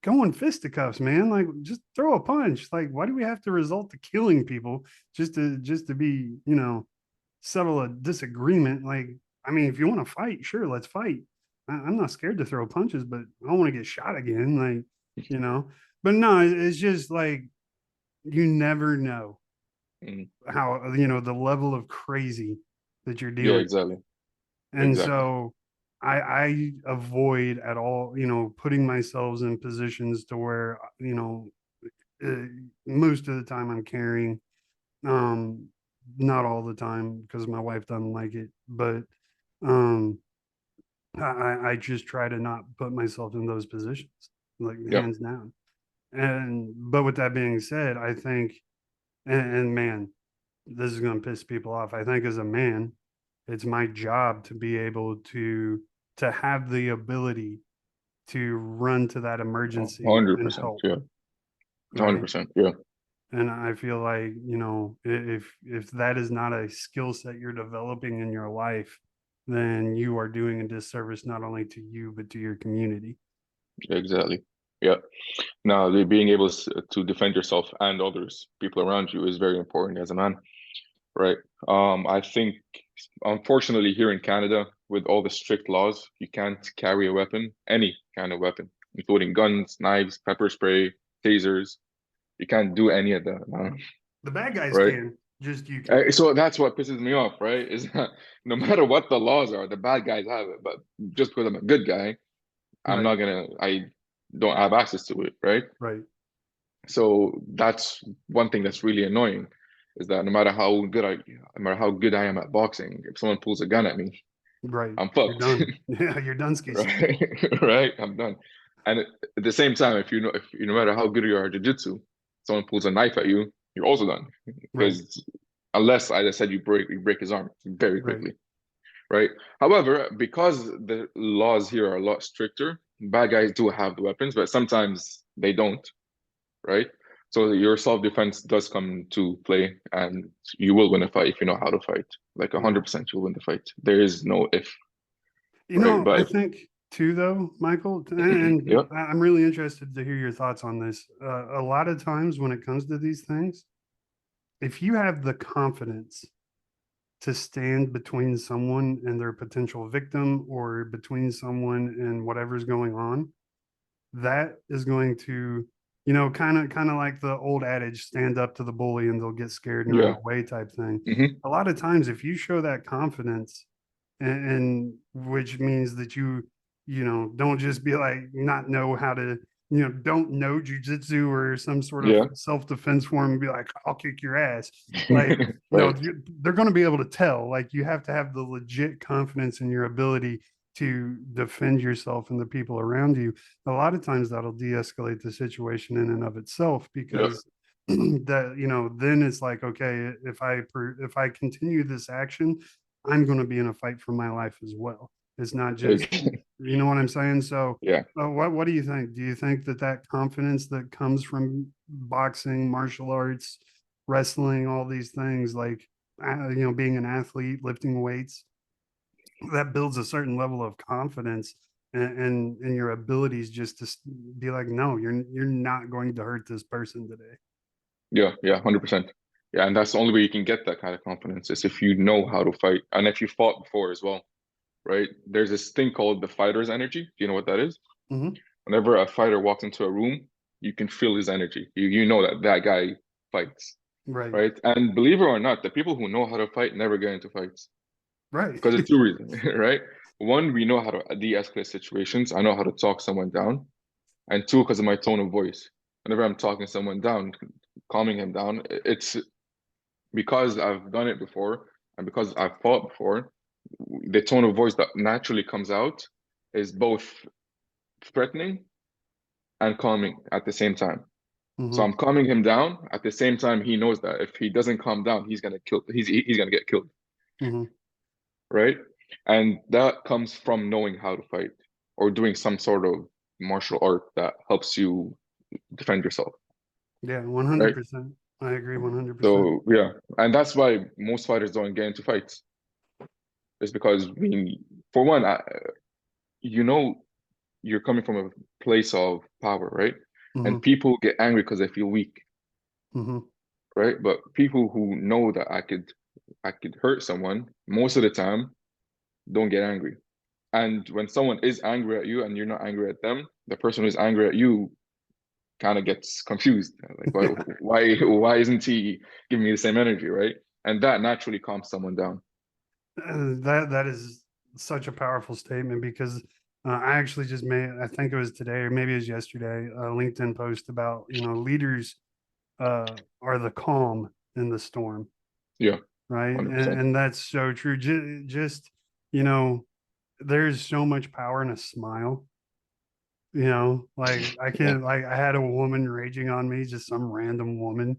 S1: going fisticuffs, man? Like, just throw a punch. Like, why do we have to resort to killing people just to be, settle a disagreement? Like, I mean, if you want to fight, sure, let's fight. I'm not scared to throw punches, but I don't want to get shot again. Like, you know. But no, it's just like you never know
S2: Mhm.
S1: how the level of crazy that you're
S2: Yeah,
S1: dealing.
S2: exactly.
S1: And
S2: Exactly.
S1: so I avoid at all, putting myself in positions to where, uh, most of the time I'm carrying, um, not all the time because my wife doesn't like it, but um, I just try to not put myself in those positions, like
S2: Yeah.
S1: hands down. But with that being said, I think, and man, this is going to piss people off. I think as a man, it's my job to be able to have the ability to run to that emergency and
S2: 100%.
S1: help,
S2: Yeah.
S1: right?
S2: 100%. Yeah.
S1: And I feel like, if that is not a skill set you're developing in your life, then you are doing a disservice not only to you but to your community.
S2: Exactly. Yeah. Now, being able to defend yourself and others, people around you, is very important as a man, right? I think, unfortunately, here in Canada, with all the strict laws, you can't carry a weapon, any kind of weapon, including guns, knives, pepper spray, tasers. You can't do any of that,
S1: The bad guys
S2: right?
S1: can, just you can.
S2: So that's what pisses me off, right? Is that no matter what the laws are, the bad guys have it, but just because I'm a good guy,
S1: Right,
S2: I don't have access to it, right?
S1: right,
S2: So that's one thing that's really annoying, is that no matter how good I am at boxing, if someone pulls a gun at me,
S1: right.
S2: I'm
S1: You're
S2: fucked,
S1: done. Yeah, you're done skis.
S2: right? Right? I'm done. And at the same time, if you no matter how good you are at jiu-jitsu, someone pulls a knife at you, you're also done.
S1: Right,
S2: Because unless, as I said, you break his arm very
S1: right.
S2: quickly, right? However, because the laws here are a lot stricter, bad guys do have the weapons, but sometimes they don't, right? So your self-defense does come to play, and you will win a fight if you know how to fight. Like
S1: Yeah.
S2: 100% you'll win the fight. There is no if, right?
S1: I
S2: But
S1: think too, though, Michael, and
S2: yeah,
S1: I'm really interested to hear your thoughts on this. A lot of times when it comes to these things, if you have the confidence to stand between someone and their potential victim or between someone and whatever's going on, that is going to, kind of like the old adage, stand up to the bully and they'll get scared and run
S2: yeah,
S1: away type thing.
S2: hmm,
S1: A lot of times, if you show that confidence, and which means that don't just be like not know how to don't know jujitsu or some sort of
S2: yeah,
S1: self-defense form and be like, I'll kick your ass. Like, no,
S2: right,
S1: they're going to be able to tell. Like, you have to have the legit confidence in your ability to defend yourself and the people around you. A lot of times that'll de-escalate the situation in and of itself,
S2: yeah,
S1: because that then it's like, okay, if I continue this action, I'm going to be in a fight for my life as well. It's not just, you know what I'm saying? So,
S2: yeah.
S1: what do you think? Do you think that that confidence that comes from boxing, martial arts, wrestling, all these things, like being an athlete, lifting weights, that builds a certain level of confidence and your abilities just to be like, no, you're not going to hurt this person today.
S2: Yeah, yeah, 100%. Yeah, and that's the only way you can get that kind of confidence is if you know how to fight and if you fought before as well, right? There's this thing called the fighter's energy. Do you know what that is?
S1: Mm-hmm.
S2: Whenever a fighter walks into a room, you can feel his energy. You know that that guy fights,
S1: Right,
S2: right? And believe it or not, the people who know how to fight never get into fights
S1: right,
S2: because of two reasons, right? One, we know how to de-escalate situations. I know how to talk someone down. And two, because of my tone of voice. Whenever I'm talking someone down, calming him down, it's because I've done it before and because I've fought before, the tone of voice that naturally comes out is both threatening and calming at the same time. So
S1: Mm-hmm.
S2: I'm calming him down. At the same time, he knows that if he doesn't calm down, he's gonna kill. He's gonna get killed,
S1: Mm-hmm.
S2: right? And that comes from knowing how to fight or doing some sort of martial art that helps you defend yourself,
S1: Yeah,
S2: right?
S1: 100%. I agree 100%.
S2: So yeah, and that's why most fighters don't get into fights. It's because for one, you know, you're coming from a place of power, right?
S1: Mm-hmm.
S2: And people get angry because they feel weak,
S1: Mm-hmm.
S2: right? But people who know that I could hurt someone most of the time don't get angry. And when someone is angry at you and you're not angry at them, the person who's angry at you kind of gets confused. Like,
S1: Yeah.
S2: why isn't he giving me the same energy, right? And that naturally calms someone down.
S1: That is such a powerful statement because I actually just made, I think it was today or maybe it was yesterday, a LinkedIn post about, leaders are the calm in the storm,
S2: Yeah,
S1: right? And,
S2: 100%.
S1: and that's so true. Just, you know, there's so much power in a smile. Like I
S2: Yeah,
S1: can't, like I had a woman raging on me, just some random woman,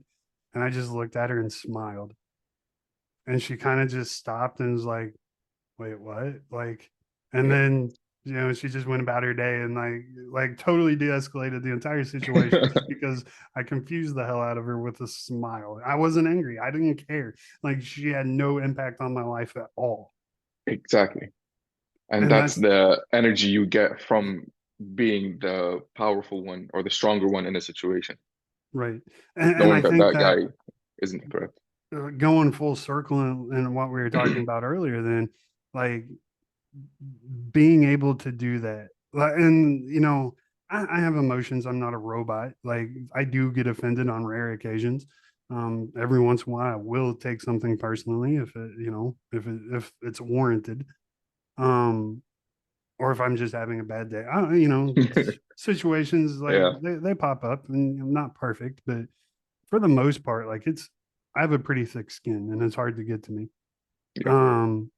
S1: and I just looked at her and smiled. And she kind of just stopped and was like, wait, what? Like, and
S2: yeah.
S1: then she just went about her day and like totally de-escalated the entire situation just because I confused the hell out of her with a smile. I wasn't angry. I didn't care. Like she had no impact on my life at all.
S2: Exactly. And
S1: And
S2: that's
S1: that's
S2: the energy you get from being the powerful one or the stronger one in a situation,
S1: right. And I
S2: knowing that
S1: think
S2: that
S1: that
S2: guy isn't the threat.
S1: going full circle in what we were talking about earlier, then like being able to do that. And I have emotions. I'm not a robot. Like I do get offended on rare occasions. Every once in a while I will take something personally if it's warranted. um or if I'm just having a bad day. Situations like
S2: Yeah,
S1: they pop up, and I'm not perfect, but for the most part, like I have a pretty thick skin and it's hard to get to me.
S2: yeah.
S1: um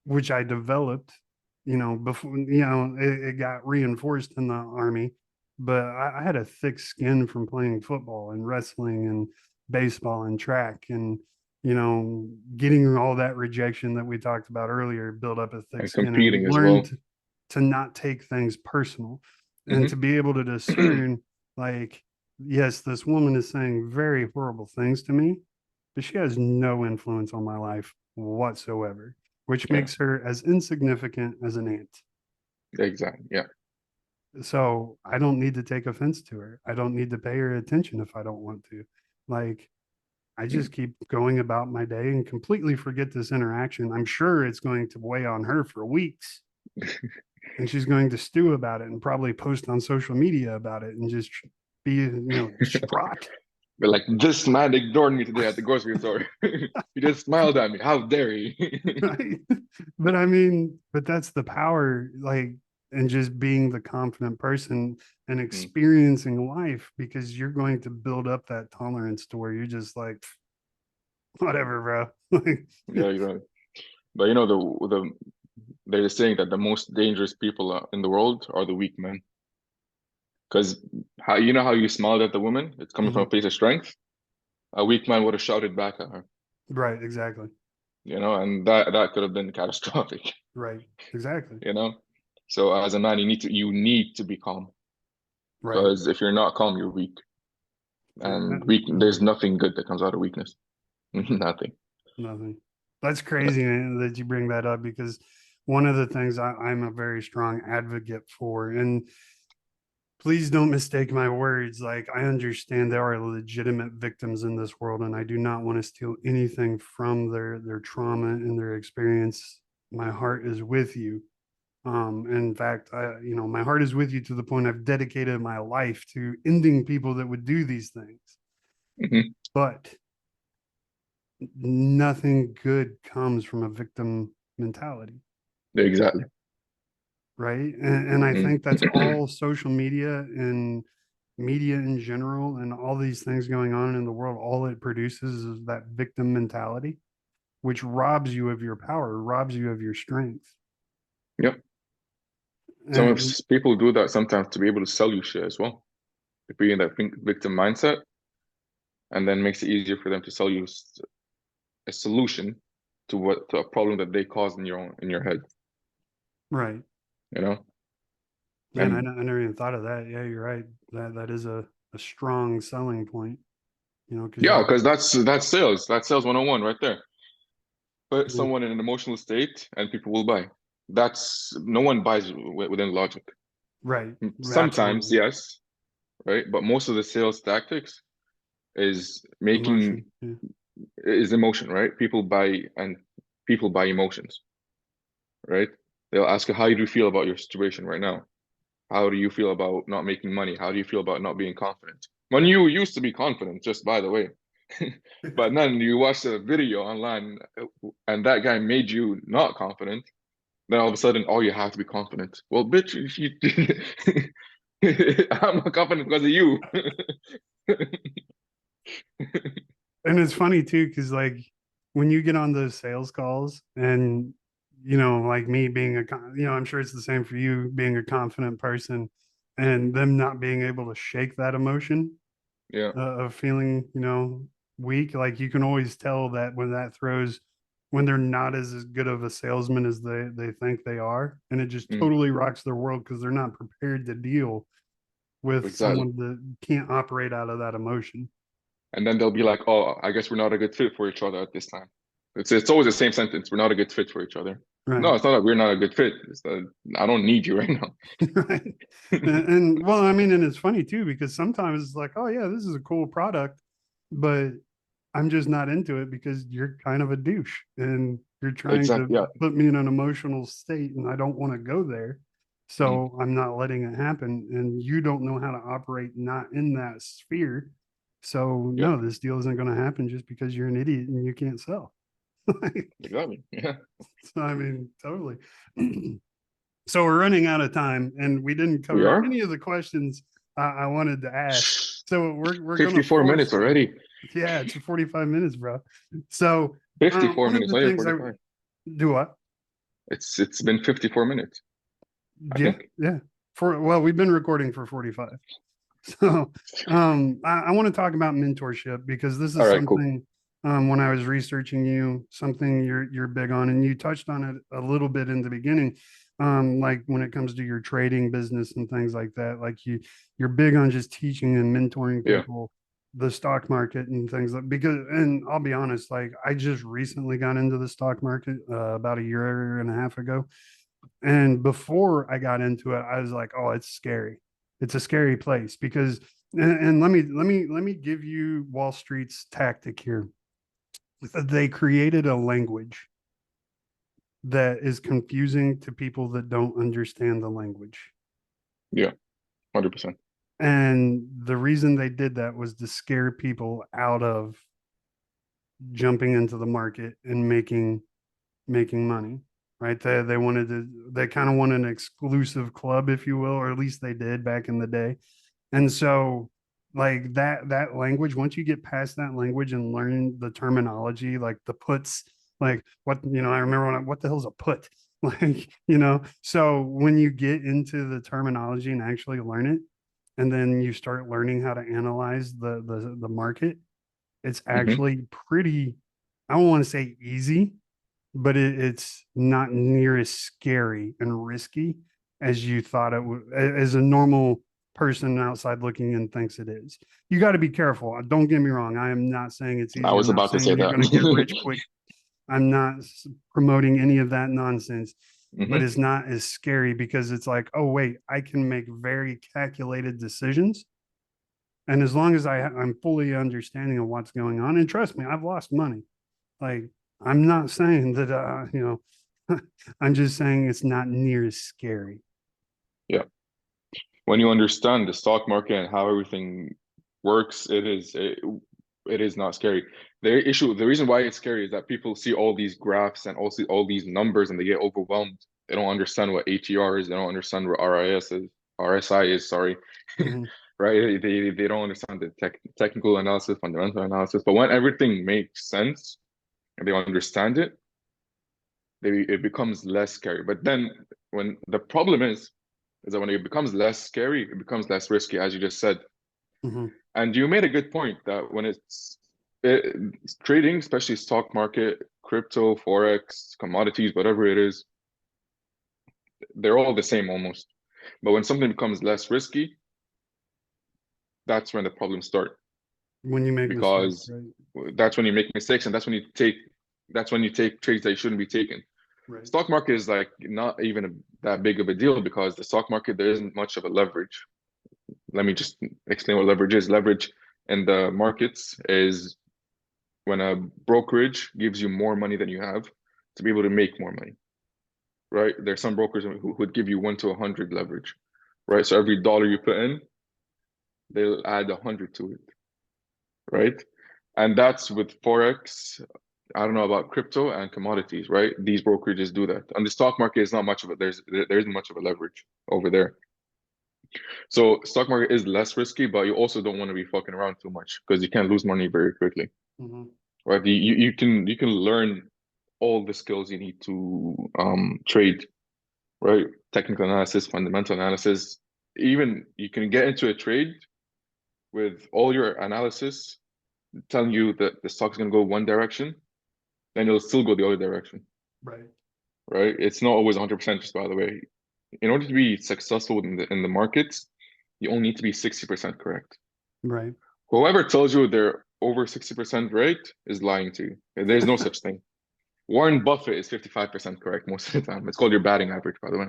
S1: which I developed, before, it got reinforced in the army. But I had a thick skin from playing football and wrestling and baseball and track, and, getting all that rejection that we talked about earlier, build up a thick
S2: And
S1: skin and
S2: competing as
S1: learn
S2: well.
S1: to not take things personal, and to
S2: Hmm.
S1: be able to discern, like, yes, this woman is saying very horrible things to me, but she has no influence on my life whatsoever, which
S2: Yeah,
S1: makes her as insignificant as an ant.
S2: exactly. Yeah.
S1: So I don't need to take offense to her. I don't need to pay her attention if I don't want to. Like, I
S2: Mm.
S1: just keep going about my day and completely forget this interaction. I'm sure it's going to weigh on her for weeks, and she's going to stew about it and probably post on social media about it and just be, distraught.
S2: But like this man ignored me today at the grocery store. He just smiled at me. How dare he?
S1: Right. But I mean, but that's the power, like, and just being the confident person and
S2: Mm.
S1: experiencing life, because you're going to build up that tolerance to where you're just like, whatever, bro.
S2: Yeah, you know. But you know they're saying that the most dangerous people in the world are the weak men. Because how you smiled at the woman, it's coming from
S1: Mhm.
S2: a place of strength. A weak man would have shouted back at her,
S1: Right, exactly.
S2: and that could have been catastrophic,
S1: Right, exactly.
S2: you know. So as a man, you need to be calm
S1: Right.
S2: because if you're not calm, you're weak, and weak.
S1: Mhm.
S2: There's nothing good that comes out of weakness. Nothing.
S1: Nothing. That's
S2: Yeah.
S1: crazy, man, that you bring that up, because one of the things I'm a very strong advocate for, and please don't mistake my words. Like, I understand there are legitimate victims in this world, and I do not want to steal anything from their trauma and their experience. My heart is with you. In fact, my heart is with you to the point I've dedicated my life to ending people that would do these things.
S2: Hmm.
S1: But nothing good comes from a victim mentality,
S2: Exactly.
S1: right? And I
S2: Mm.
S1: think that's all social media and media in general and all these things going on in the world. All it produces is that victim mentality, which robs you of your power, robs you of your strength.
S2: Yep. Some of
S1: And
S2: people do that sometimes to be able to sell you shit as well. to be in that victim mindset, and then makes it easier for them to sell you a solution to a problem that they caused in your head,
S1: Right.
S2: you know?
S1: Man,
S2: And
S1: I never even thought of that. Yeah, you're right. That is a strong selling point, because
S2: yeah, because that's sales. That's sales 101 right there. Put
S1: yeah,
S2: someone in an emotional state and people will buy. That's no one buys within logic.
S1: right.
S2: Sometimes,
S1: Absolutely.
S2: yes, right? But most of the sales tactics is making
S1: Emotion. Yeah.
S2: is emotion, right? People buy emotions, right? They'll ask you, how do you feel about your situation right now? How do you feel about not making money? How do you feel about not being confident? When you used to be confident, just by the way. But then you watch a video online and that guy made you not confident, then all of a sudden, oh, you have to be confident. Well, bitch, I'm not confident because of you.
S1: And it's funny too, because like when you get on those sales calls and like me being I'm sure it's the same for you being a confident person and them not being able to shake that emotion
S2: Yeah.
S1: of feeling, weak. Like you can always tell that when they're not as good of a salesman as they think they are, and it just
S2: Mm,
S1: totally rocks their world because they're not prepared to deal with
S2: exactly.
S1: someone that can't operate out of that emotion.
S2: And then they'll be like, oh, I guess we're not a good fit for each other at this time. It's always the same sentence. We're not a good fit for each other.
S1: Right.
S2: No, it's not that we're not a good fit. It's that I don't need you right now.
S1: Right. And well, I mean, and it's funny too, because sometimes it's like, oh yeah, this is a cool product, but I'm just not into it because you're kind of a douche and you're trying to
S2: Exactly. Yeah.
S1: put me in an emotional state and I don't want to go there.
S2: Mm,
S1: So I'm not letting it happen. And you don't know how to operate not in that sphere. So
S2: yeah.
S1: no, this deal isn't going to happen just because you're an idiot and you can't sell.
S2: Exactly. Yeah.
S1: So I mean, totally. So we're running out of time, and we didn't
S2: We
S1: cover
S2: are
S1: any of the questions I wanted to ask. So we're gonna
S2: 54
S1: force
S2: minutes
S1: you.
S2: already.
S1: Yeah, it's 45 minutes, bro. So
S2: 54
S1: one of
S2: minutes,
S1: the
S2: not even
S1: things I
S2: 45.
S1: do what?
S2: It's been 54 minutes, I
S1: Yeah,
S2: think.
S1: yeah. We've been recording for 45. So I want to talk about mentorship because this
S2: All
S1: is
S2: right, cool.
S1: something when I was researching you, something you're big on, and you touched on it a little bit in the beginning. Like when it comes to your trading business and things like that, like you're big on just teaching and mentoring
S2: Yeah.
S1: people the stock market and things like because and I'll be honest, like I just recently got into the stock market about a year and a half ago. And before I got into it, I was like, oh, it's scary. It's a scary place because and let me give you Wall Street's tactic here. They created a language that is confusing to people that don't understand the language.
S2: Yeah. 100%.
S1: And the reason they did that was to scare people out of jumping into the market and making money, right? They kind of wanted an exclusive club, if you will, or at least they did back in the day. And so like that language, once you get past that language and learn the terminology, like the puts, like what, I remember what the hell's a put? Like, so when you get into the terminology and actually learn it, and then you start learning how to analyze the market, it's
S2: Hmm.
S1: actually pretty, I don't want to say easy, but it's not near as scary and risky as you thought it would, as a normal person outside looking in thinks it is. You got to be careful. Don't get me wrong. I am not saying it's
S2: I
S1: easy. I'm
S2: was
S1: not
S2: about to say
S1: saying you're
S2: that.
S1: going to get rich quick. I'm not promoting any of that nonsense, but
S2: Hmm.
S1: it's not as scary because it's like, oh, wait, I can make very calculated decisions. And as long as I'm fully understanding of what's going on, and trust me, I've lost money. Like, I'm not saying that, I'm just saying it's not near as scary.
S2: Yeah. When you understand the stock market and how everything works, it is not scary. The reason why it's scary is that people see all these graphs and also all these numbers and they get overwhelmed. They don't understand what ATR is. They don't understand what RIS is, RSI is, sorry.
S1: Mhm.
S2: Right? They don't understand the technical analysis, fundamental analysis. But when everything makes sense and they understand it, it becomes less scary. But then when the problem is that when it becomes less scary, it becomes less risky, as you just said.
S1: Hmm.
S2: And you made a good point that when it, trading, especially stock market, crypto, forex, commodities, whatever it is, they're all the same almost. But when something becomes less risky, that's when the problems start,
S1: When you make mistakes,
S2: because
S1: right?
S2: that's when you make mistakes, and that's when you take trades that you shouldn't be taking.
S1: Right.
S2: Stock market is like not even that big of a deal, because the stock market, there isn't much of a leverage. Let me just explain what leverage is. Leverage in the markets is when a brokerage gives you more money than you have to be able to make more money, right? There's some brokers who would give you 1 to 100 leverage, right? So every dollar you put in, they'll add 100 to it, right? And that's with Forex. I don't know about crypto and commodities, right? These brokerages do that. On the stock market, it's not much of it. There isn't much of a leverage over there. So stock market is less risky, but you also don't want to be fucking around too much, because you can lose money very quickly,
S1: Hmm.
S2: right? You can learn all the skills you need to trade, right? Technical analysis, fundamental analysis. Even you can get into a trade with all your analysis telling you that the stock's going to go one direction, then it'll still go the other direction,
S1: Right.
S2: right? It's not always 100%, just by the way. In order to be successful in the markets, you only need to be 60% correct.
S1: Right.
S2: Whoever tells you they're over 60% right is lying to you. There's no such thing. Warren Buffett is 55% correct most of the time. It's called your batting average, by the way.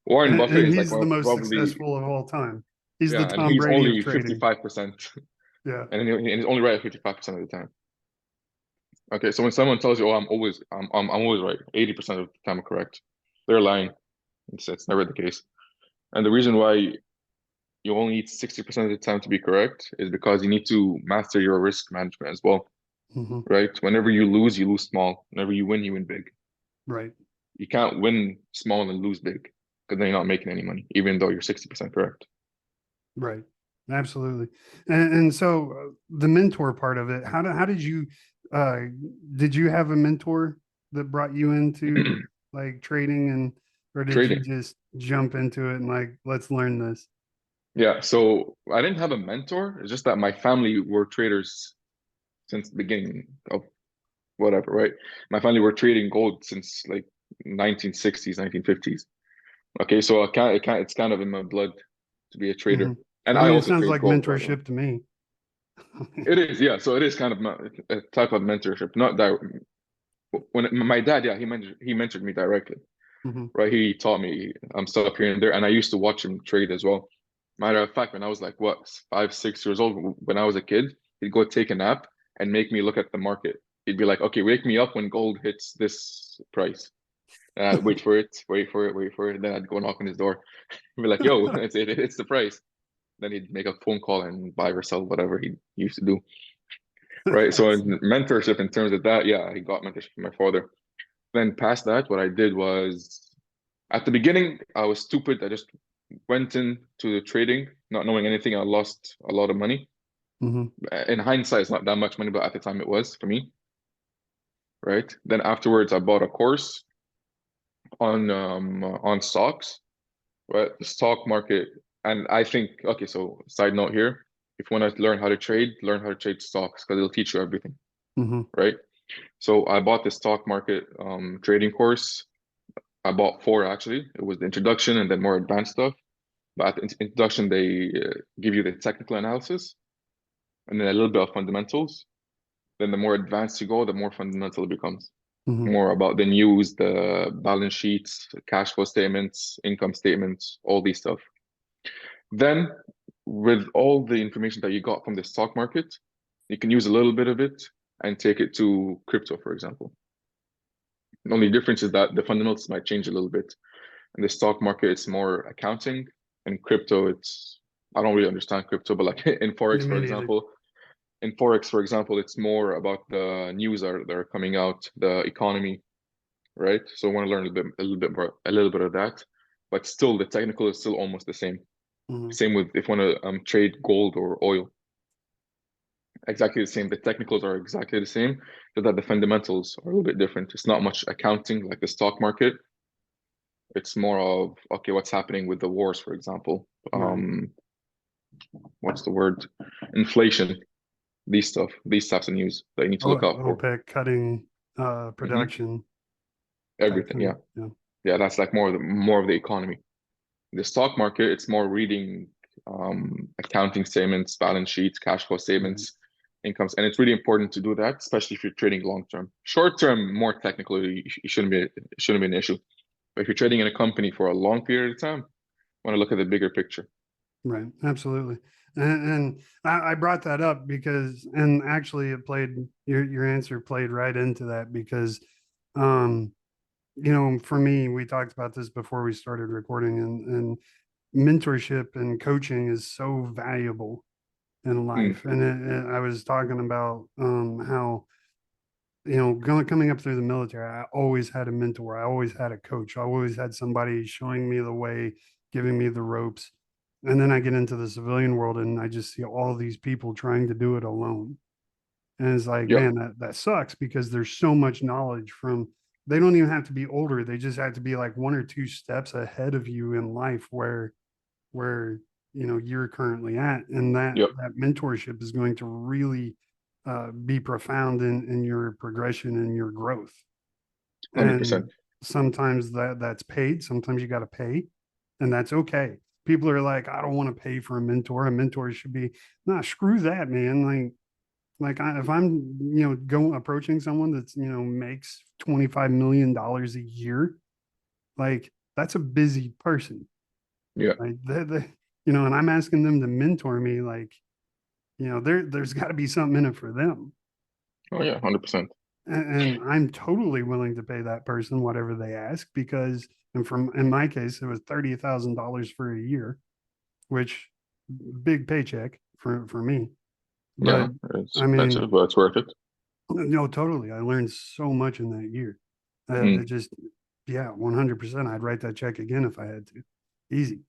S2: Warren Buffett
S1: And
S2: is like
S1: he's the most
S2: probably,
S1: successful of all time. He's the
S2: yeah, and
S1: Tom
S2: he's
S1: Brady of
S2: only
S1: trading.
S2: 55%.
S1: Yeah.
S2: And he's only right at 55% of the time. Okay, so when someone tells you, "Oh, I'm always right, 80% of the time I'm correct," they're lying. It's never the case. And the reason why you only need 60% of the time to be correct is because you need to master your risk management as well,
S1: Hmm.
S2: right? Whenever you lose small. Whenever you win big.
S1: Right.
S2: You can't win small and lose big, because then you're not making any money, even though you're 60% correct.
S1: Right. Absolutely. And so the mentor part of it, how uh did you have a mentor that brought you into like trading, and or did you
S2: Trading.
S1: just jump into it and like let's learn this?
S2: Yeah, so I didn't have a mentor. It's just that my family were traders since the beginning of whatever, right? My family were trading gold since like 1960s, 1950s. Okay, so it's kind of in my blood to be a
S1: Hmm.
S2: trader. And
S1: I
S2: I
S1: mean, it
S2: also
S1: sounds
S2: trade
S1: like
S2: gold, by the way.
S1: mentorship to me.
S2: It is, yeah. So it is kind of a type of mentorship. Not that when my dad, yeah, he mentored me directly,
S1: Hmm.
S2: right? He taught me stuff here and there, and I used to watch him trade as well. Matter of fact, when I was like what 5, 6 years old, when I was a kid, he'd go take a nap and make me look at the market. He'd be like, "Okay, wake me up when gold hits this price." And I'd wait for it, wait for it, wait for it. Then I'd go knock on his door. He'd be like, "Yo, it's the price." Then he'd make a phone call and buy or sell whatever he used to do. Right. So
S1: That's,
S2: in mentorship, in terms of that, yeah, I got mentorship from my father. Then past that, what I did was, at the beginning, I was stupid. I just went into the trading, not knowing anything. I lost a lot of money.
S1: hmm.
S2: In hindsight, it's not that much money, but at the time it was for me. Right. Then afterwards, I bought a course on stocks, right? The stock market. And I think, okay, so side note here, if you want to learn how to trade stocks, because it'll teach you everything,
S1: Hmm.
S2: right? So I bought the stock market trading course. I bought four actually. It was the introduction and then more advanced stuff. But at the introduction, they give you the technical analysis and then a little bit of fundamentals. Then the more advanced you go, the more fundamental it becomes.
S1: Hmm.
S2: More about the news, the balance sheets, cash flow statements, income statements, all these stuff. Then, with all the information that you got from the stock market, you can use a little bit of it and take it to crypto, for example. The only difference is that the fundamentals might change a little bit. In the stock market, it's more accounting. In crypto, I don't really understand crypto, but like in
S1: Yeah,
S2: Forex, for
S1: me neither.
S2: example, it's more about the news that are coming out, the economy, right? So I want to learn a little bit of that, but still the technical is still almost the same.
S1: Hmm.
S2: Same with if you want to trade gold or oil, exactly the same. The technicals are exactly the same, but that the fundamentals are a little bit different. It's not much accounting like the stock market. It's more of, okay, what's happening with the wars, for example.
S1: Right.
S2: what's the word? Inflation, these types of news that you need to
S1: Oh,
S2: look out for.
S1: OPEC cutting
S2: Hmm.
S1: production type
S2: Everything,
S1: thing.
S2: yeah.
S1: Yeah.
S2: Yeah, that's like more of the economy. The stock market, it's more reading accounting statements, balance sheets, cash flow
S1: Right.
S2: statements, incomes, and it's really important to do that, especially if you're trading long term. Short term, more technically, it shouldn't be an issue. But if you're trading in a company for a long period of time, want to look at the bigger picture.
S1: Right. Absolutely. And I brought that up because, and actually it played, your answer played right into that because, um, for me, we talked about this before we started recording, and mentorship and coaching is so valuable in
S2: Mm,
S1: life. And I was talking about how, coming up through the military, I always had a mentor. I always had a coach. I always had somebody showing me the way, giving me the ropes. And then I get into the civilian world and I just see all these people trying to do it alone. And it's like,
S2: yeah,
S1: man, that sucks because there's so much knowledge from, they don't even have to be older. They just have to be like one or two steps ahead of you in life where you're currently at, and
S2: yep,
S1: that mentorship is going to really be profound in your progression and your growth.
S2: 100%.
S1: And sometimes that's paid, sometimes you got to pay, and that's okay. People are like, I don't want to pay for a mentor. A mentor should be, nah, screw that, man. If I'm go approaching someone that's makes $25 million a year, like that's a busy person.
S2: Yeah.
S1: Like and I'm asking them to mentor me, like, there's got to be something in it for them.
S2: Oh yeah, 100%.
S1: And I'm totally willing to pay that person whatever they ask because, and from in my case, it was $30,000 for a year, which big paycheck for me.
S2: Yeah,
S1: But
S2: it's
S1: I
S2: expensive,
S1: mean,
S2: but it's worth it.
S1: no, totally. I learned so much in that year. It
S2: Mm,
S1: just, yeah, 100%. I'd write that check again if I had to. Easy.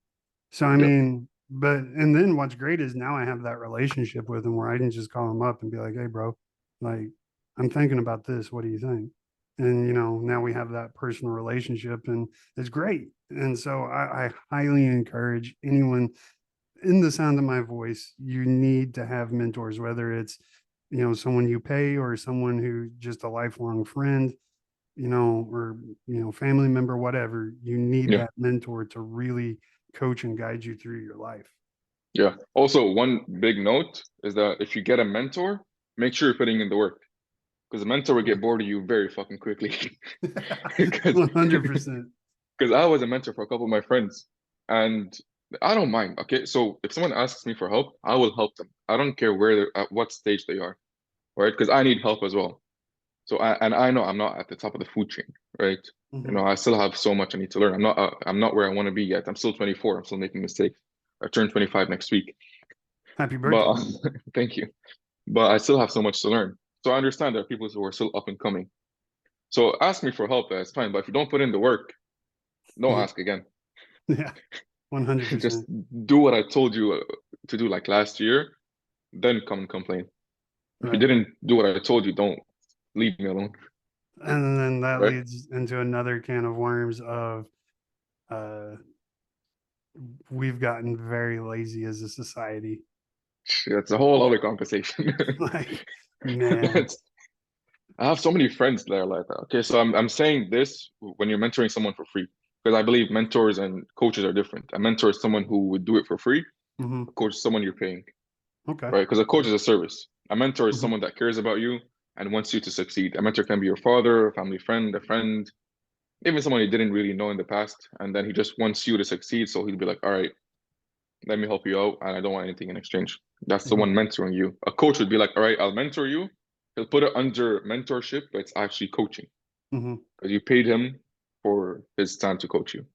S1: So I
S2: yep.
S1: mean, and then what's great is now I have that relationship with him where I can just call him up and be like, "Hey, bro, like I'm thinking about this. What do you think?" And now we have that personal relationship, and it's great. And so I highly encourage anyone in the sound of my voice. You need to have mentors, whether it's someone you pay or someone who just a lifelong friend, or family member, whatever. You need
S2: Yeah,
S1: that mentor to really coach and guide you through your life.
S2: yeah. Also, one big note is that if you get a mentor, make sure you're putting in the work because a mentor will get bored of you very fucking quickly. Because
S1: 100%.
S2: because I was a mentor for a couple of my friends, and I don't mind. Okay, so if someone asks me for help, I will help them. I don't care where they're at, what stage they are, right? Because I need help as well. So I know I'm not at the top of the food chain, right? You
S1: Mhm.
S2: know, I still have so much I need to learn. I'm not where I want to be yet. I'm still 24. I'm still making mistakes. I turn 25 next week,
S1: Happy
S2: but
S1: birthday.
S2: thank you. But I still have so much to learn. So I understand there are people who are still up and coming. So ask me for help, that's fine. But if you don't put in the work, don't
S1: Mhm.
S2: ask again.
S1: Yeah,
S2: Just
S1: 100%.
S2: do what I told you to do like last year, then come and complain. If you
S1: Right.
S2: didn't do what I told you, don't leave me alone,
S1: And then that
S2: right?
S1: leads into another can of worms of uh, we've gotten very lazy as a society.
S2: That's a whole other conversation.
S1: Like, man,
S2: That's I have so many friends that are like that. Okay, so I'm saying this when you're mentoring someone for free, because I believe mentors and coaches are different. A mentor is someone who would do it for free.
S1: hmm,
S2: A coach is someone you're paying,
S1: okay.
S2: right? Because a coach is a service. A mentor is
S1: Mhm.
S2: someone that cares about you and wants you to succeed. A mentor can be your father, a family friend, a friend, even someone you didn't really know in the past, and then he just wants you to succeed. So he'd be like, "All right, let me help you out, and I don't want anything in exchange." That's the
S1: Mhm.
S2: one mentoring you. A coach would be like, "All right, I'll mentor you." He'll put it under mentorship, but it's actually coaching
S1: Mhm.
S2: because you paid him for his time to coach you.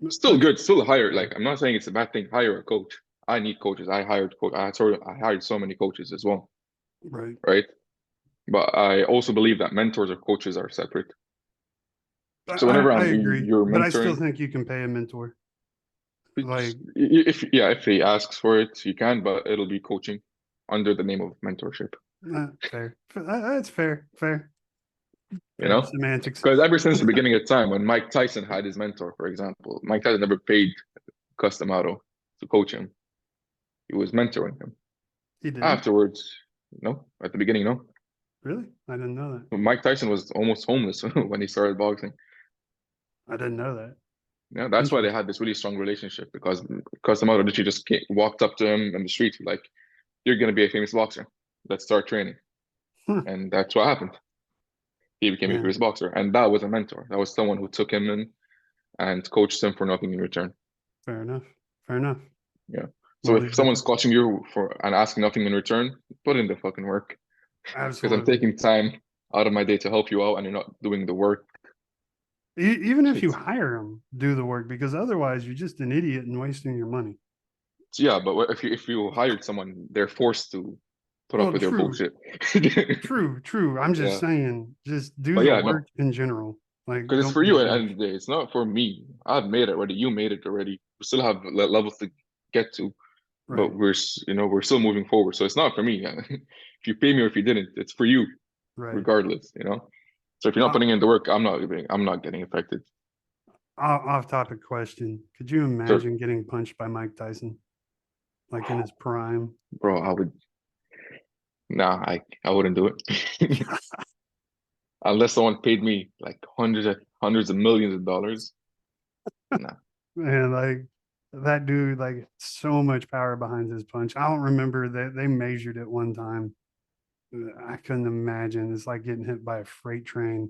S2: Still
S1: That's
S2: good, still hire. Like I'm not saying it's a bad thing. Hire a coach. I need coaches. I hired coach. I hired so many coaches as well,
S1: right.
S2: right? But I also believe that mentors or coaches are separate. So whenever
S1: I agree,
S2: you're
S1: but I still
S2: mentoring,
S1: think you can pay a mentor. Like,
S2: if he asks for it, you can, but it'll be coaching under the name of mentorship.
S1: fair. That's fair. Fair.
S2: You
S1: Fair
S2: know,
S1: semantics.
S2: because ever since the beginning of time, when Mike Tyson had his mentor, for example, Mike Tyson never paid Customado to coach him. He was mentoring him.
S1: He didn't?
S2: Afterwards, no. At the beginning, no.
S1: Really? I didn't know that.
S2: Mike Tyson was almost homeless when he started boxing.
S1: I didn't know that.
S2: Yeah, that's why they
S1: Interesting.
S2: had this really strong relationship because the mother literally just walked up to him in the street like, "You're gonna be a famous boxer. Let's start training."
S1: Huh,
S2: And that's what happened. He became a
S1: man,
S2: famous boxer, and that was a mentor. That was someone who took him in and coached him for nothing in return.
S1: fair enough. Fair enough.
S2: Yeah. So
S1: We'll
S2: if
S1: leave it
S2: someone's
S1: there.
S2: coaching you for and asking nothing in return, put in the fucking work. Because I'm
S1: Absolutely.
S2: taking time out of my day to help you out, and you're not doing the work.
S1: Even if you
S2: It's,
S1: hire them, do the work, because otherwise you're just an idiot and wasting your money.
S2: yeah, but if you hired someone, they're forced to put up
S1: Well,
S2: with your
S1: true,
S2: bullshit.
S1: true. I'm just
S2: Yeah,
S1: saying, just do
S2: but
S1: the
S2: yeah, no,
S1: work in general. Like,
S2: because it's
S1: don't
S2: for
S1: be a
S2: you at the end
S1: douche.
S2: of the day. It's not for me. I've made it already. You made it already. We still have levels to get to, but
S1: Right,
S2: we're still moving forward. So it's not for me. If you pay me or if you didn't, it's for you
S1: right.
S2: regardless. So if you're not
S1: Uh,
S2: putting in the work, I'm not getting affected.
S1: Off-topic question: could you
S2: Sure,
S1: imagine getting punched by Mike Tyson, like in his prime?
S2: bro, I would. Nah, I wouldn't do it unless someone paid me like hundreds of millions of dollars. Nah,
S1: And like that dude, like so much power behind his punch. I don't remember that they measured it one time. I couldn't imagine. It's like getting hit by a freight train,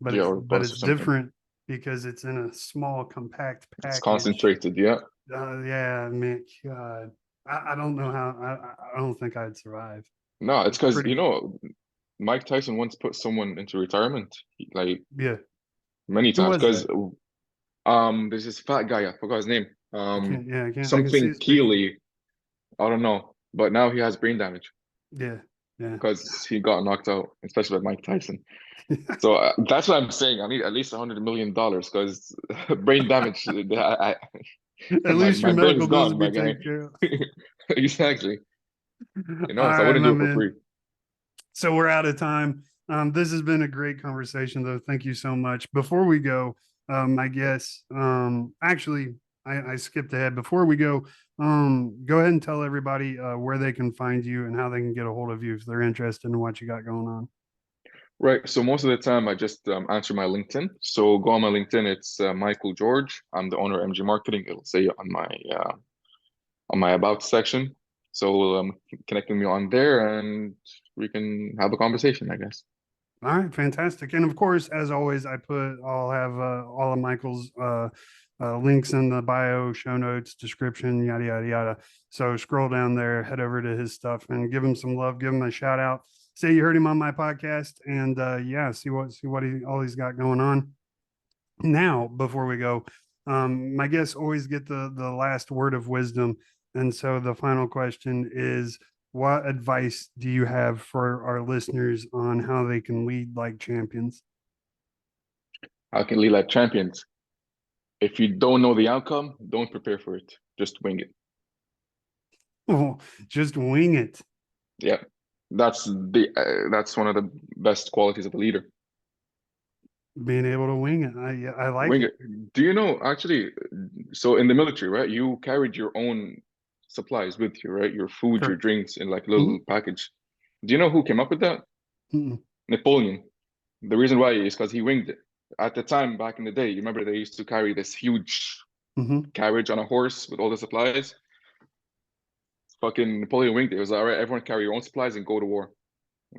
S1: but
S2: yeah,
S1: it's
S2: or
S1: but
S2: bus or
S1: it's
S2: something.
S1: different because it's in a small, compact
S2: It's
S1: package.
S2: concentrated. Yeah,
S1: Yeah, man, God, I don't know how. I don't think I'd survive.
S2: no, it's
S1: It's
S2: because
S1: pretty.
S2: Mike Tyson once put someone into retirement, like
S1: Yeah.
S2: many
S1: Who
S2: times.
S1: was
S2: Because
S1: that?
S2: there's this fat guy. I forgot his name.
S1: I can't. Yeah, I can't. I can see
S2: Something
S1: his picture.
S2: Keeley. I don't know, but now he has brain damage
S1: Yeah. Yeah.
S2: because he got knocked out, especially by Mike Tyson. So that's what I'm saying. I need at least $100 million because brain damage.
S1: At
S2: My
S1: least your
S2: my brain
S1: medical
S2: is
S1: bills
S2: gone,
S1: will be
S2: my guy.
S1: taken care of.
S2: Exactly.
S1: All
S2: So I
S1: right,
S2: wouldn't
S1: my
S2: do it for
S1: man.
S2: free.
S1: So we're out of time. This has been a great conversation, though. Thank you so much. Before we go, I guess actually I skipped ahead. Before we go ahead and tell everybody where they can find you and how they can get a hold of you if they're interested in what you got going on.
S2: Right. So most of the time I just answer my LinkedIn. So go on my LinkedIn. It's Michael George. I'm the owner of MG Marketing. It'll say on my about section. So connecting me on there and we can have a conversation, I guess.
S1: All right, fantastic. And of course, as always, I'll have all of Michael's links in the bio, show notes, description, yada yada yada. So scroll down there, head over to his stuff, and give him some love, give him a shout out. Say you heard him on my podcast, and yeah, see what all he's got going on. Now, before we go, my guests always get the last word of wisdom, and so the final question is: what advice do you have for our listeners on how they can lead like champions?
S2: How can lead like champions? If you don't know the outcome, don't prepare for it. Just wing it.
S1: Oh, just wing it.
S2: Yeah. That's one of the best qualities of a leader.
S1: Being able to wing it. I like
S2: Wing
S1: it.
S2: it. Do you know actually? So in the military, right? You carried your own supplies with you, right? Your food, your
S1: Correct.
S2: drinks in like a little
S1: Mhm.
S2: package. Do you know who came up with that?
S1: Mhm.
S2: Napoleon. The reason why is because he winged it. At the time, back in the day, you remember they used to carry this huge
S1: Mhm.
S2: carriage on a horse with all the supplies. Fucking Napoleon winged it. It was all right. Everyone carry your own supplies and go to war.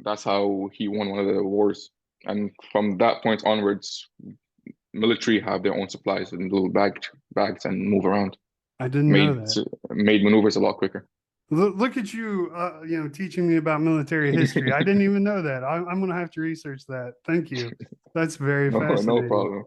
S2: That's how he won one of the wars. And from that point onwards, military have their own supplies in little bags and move around.
S1: I didn't know
S2: Made
S1: that.
S2: made maneuvers a lot quicker.
S1: Look at you, teaching me about military history. I didn't even know that. I'm going to have to research that. Thank you. That's very
S2: No
S1: fascinating.
S2: problem.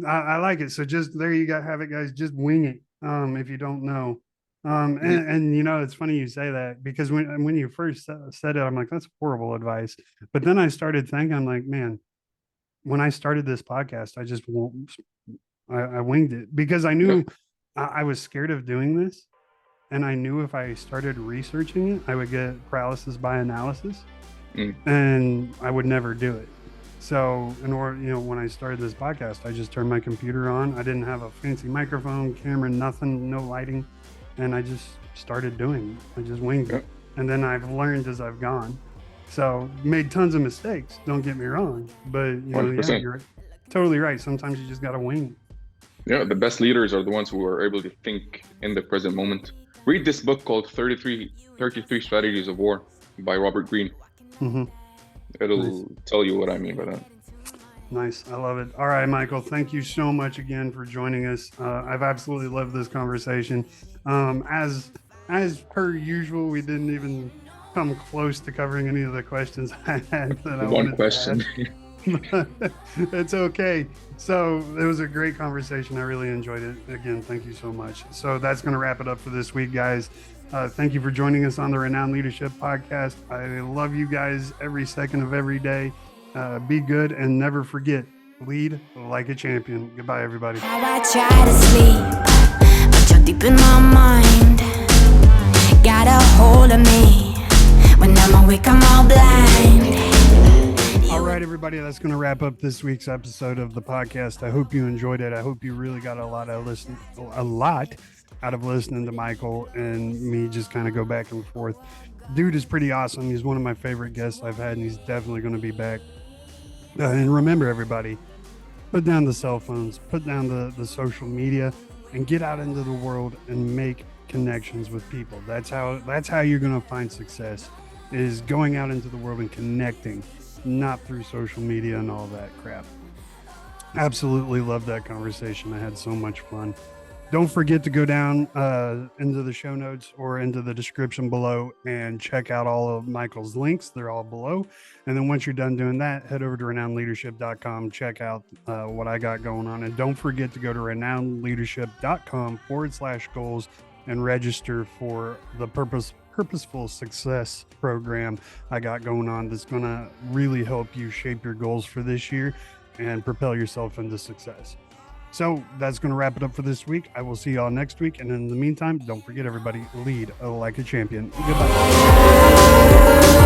S1: I like it. So just there you got have it, guys. Just wing it. If you don't know.
S2: Mhm.
S1: And it's funny you say that because when you first said it, I'm like, that's horrible advice. But then I started thinking, I'm like, man, when I started this podcast, I just won't. I winged it because I
S2: Yeah.
S1: knew I was scared of doing this, and I knew if I started researching it, I would get paralysis by analysis,
S2: Mm.
S1: and I would never do it. So, in order, when I started this podcast, I just turned my computer on. I didn't have a fancy microphone, camera, nothing, no lighting, and I just started doing. I just winged
S2: Yeah.
S1: it. And then I've learned as I've gone. So made tons of mistakes, don't get me wrong. But you know, yeah,
S2: 100%.
S1: you're totally right. Sometimes you just got to wing
S2: Yeah, the best leaders are the ones who are able to think in the present moment. Read this book called 33 Strategies of War by Robert Greene.
S1: it. Mm-hmm.
S2: It'll tell you what I mean by that.
S1: Nice. I love it. All right, Michael, thank you so much again for joining us. I've absolutely loved this conversation. As per usual, we didn't even come close to covering any of the questions I had that I
S2: One
S1: wanted
S2: question.
S1: to ask. It's okay. So it was a great conversation. I really enjoyed it. Again, thank you so much. So that's going to wrap it up for this week, guys. Thank you for joining us on the Renown Leadership Podcast. I love you guys every second of every day. Be good and never forget, lead like a champion. Goodbye, everybody.
S3: How I try to sleep, but you're deep in my mind. Got a hold of me. When I'm awake, I'm all blind.
S1: All right, everybody, that's going to wrap up this week's episode of the podcast. I hope you enjoyed it. I hope you really got a lot out of listening to Michael and me just kind of go back and forth. Dude is pretty awesome. He's one of my favorite guests I've had, and he's definitely going to be back. And remember, everybody, put down the cell phones, put down the social media, and get out into the world and make connections with people. That's how you're going to find success, is going out into the world and connecting, not through social media and all that crap. Absolutely loved that conversation. I had so much fun. Don't forget to go down into the show notes or into the description below and check out all of Michael's links. They're all below. And then once you're done doing that, head over to renownleadership.com, check out what I got going on. And don't forget to go to renownleadership.com/goals and register for the Purposeful Success program I got going on that's going to really help you shape your goals for this year and propel yourself into success. So that's going to wrap it up for this week. I will see y'all next week. And in the meantime, don't forget, everybody, lead like a champion. Goodbye.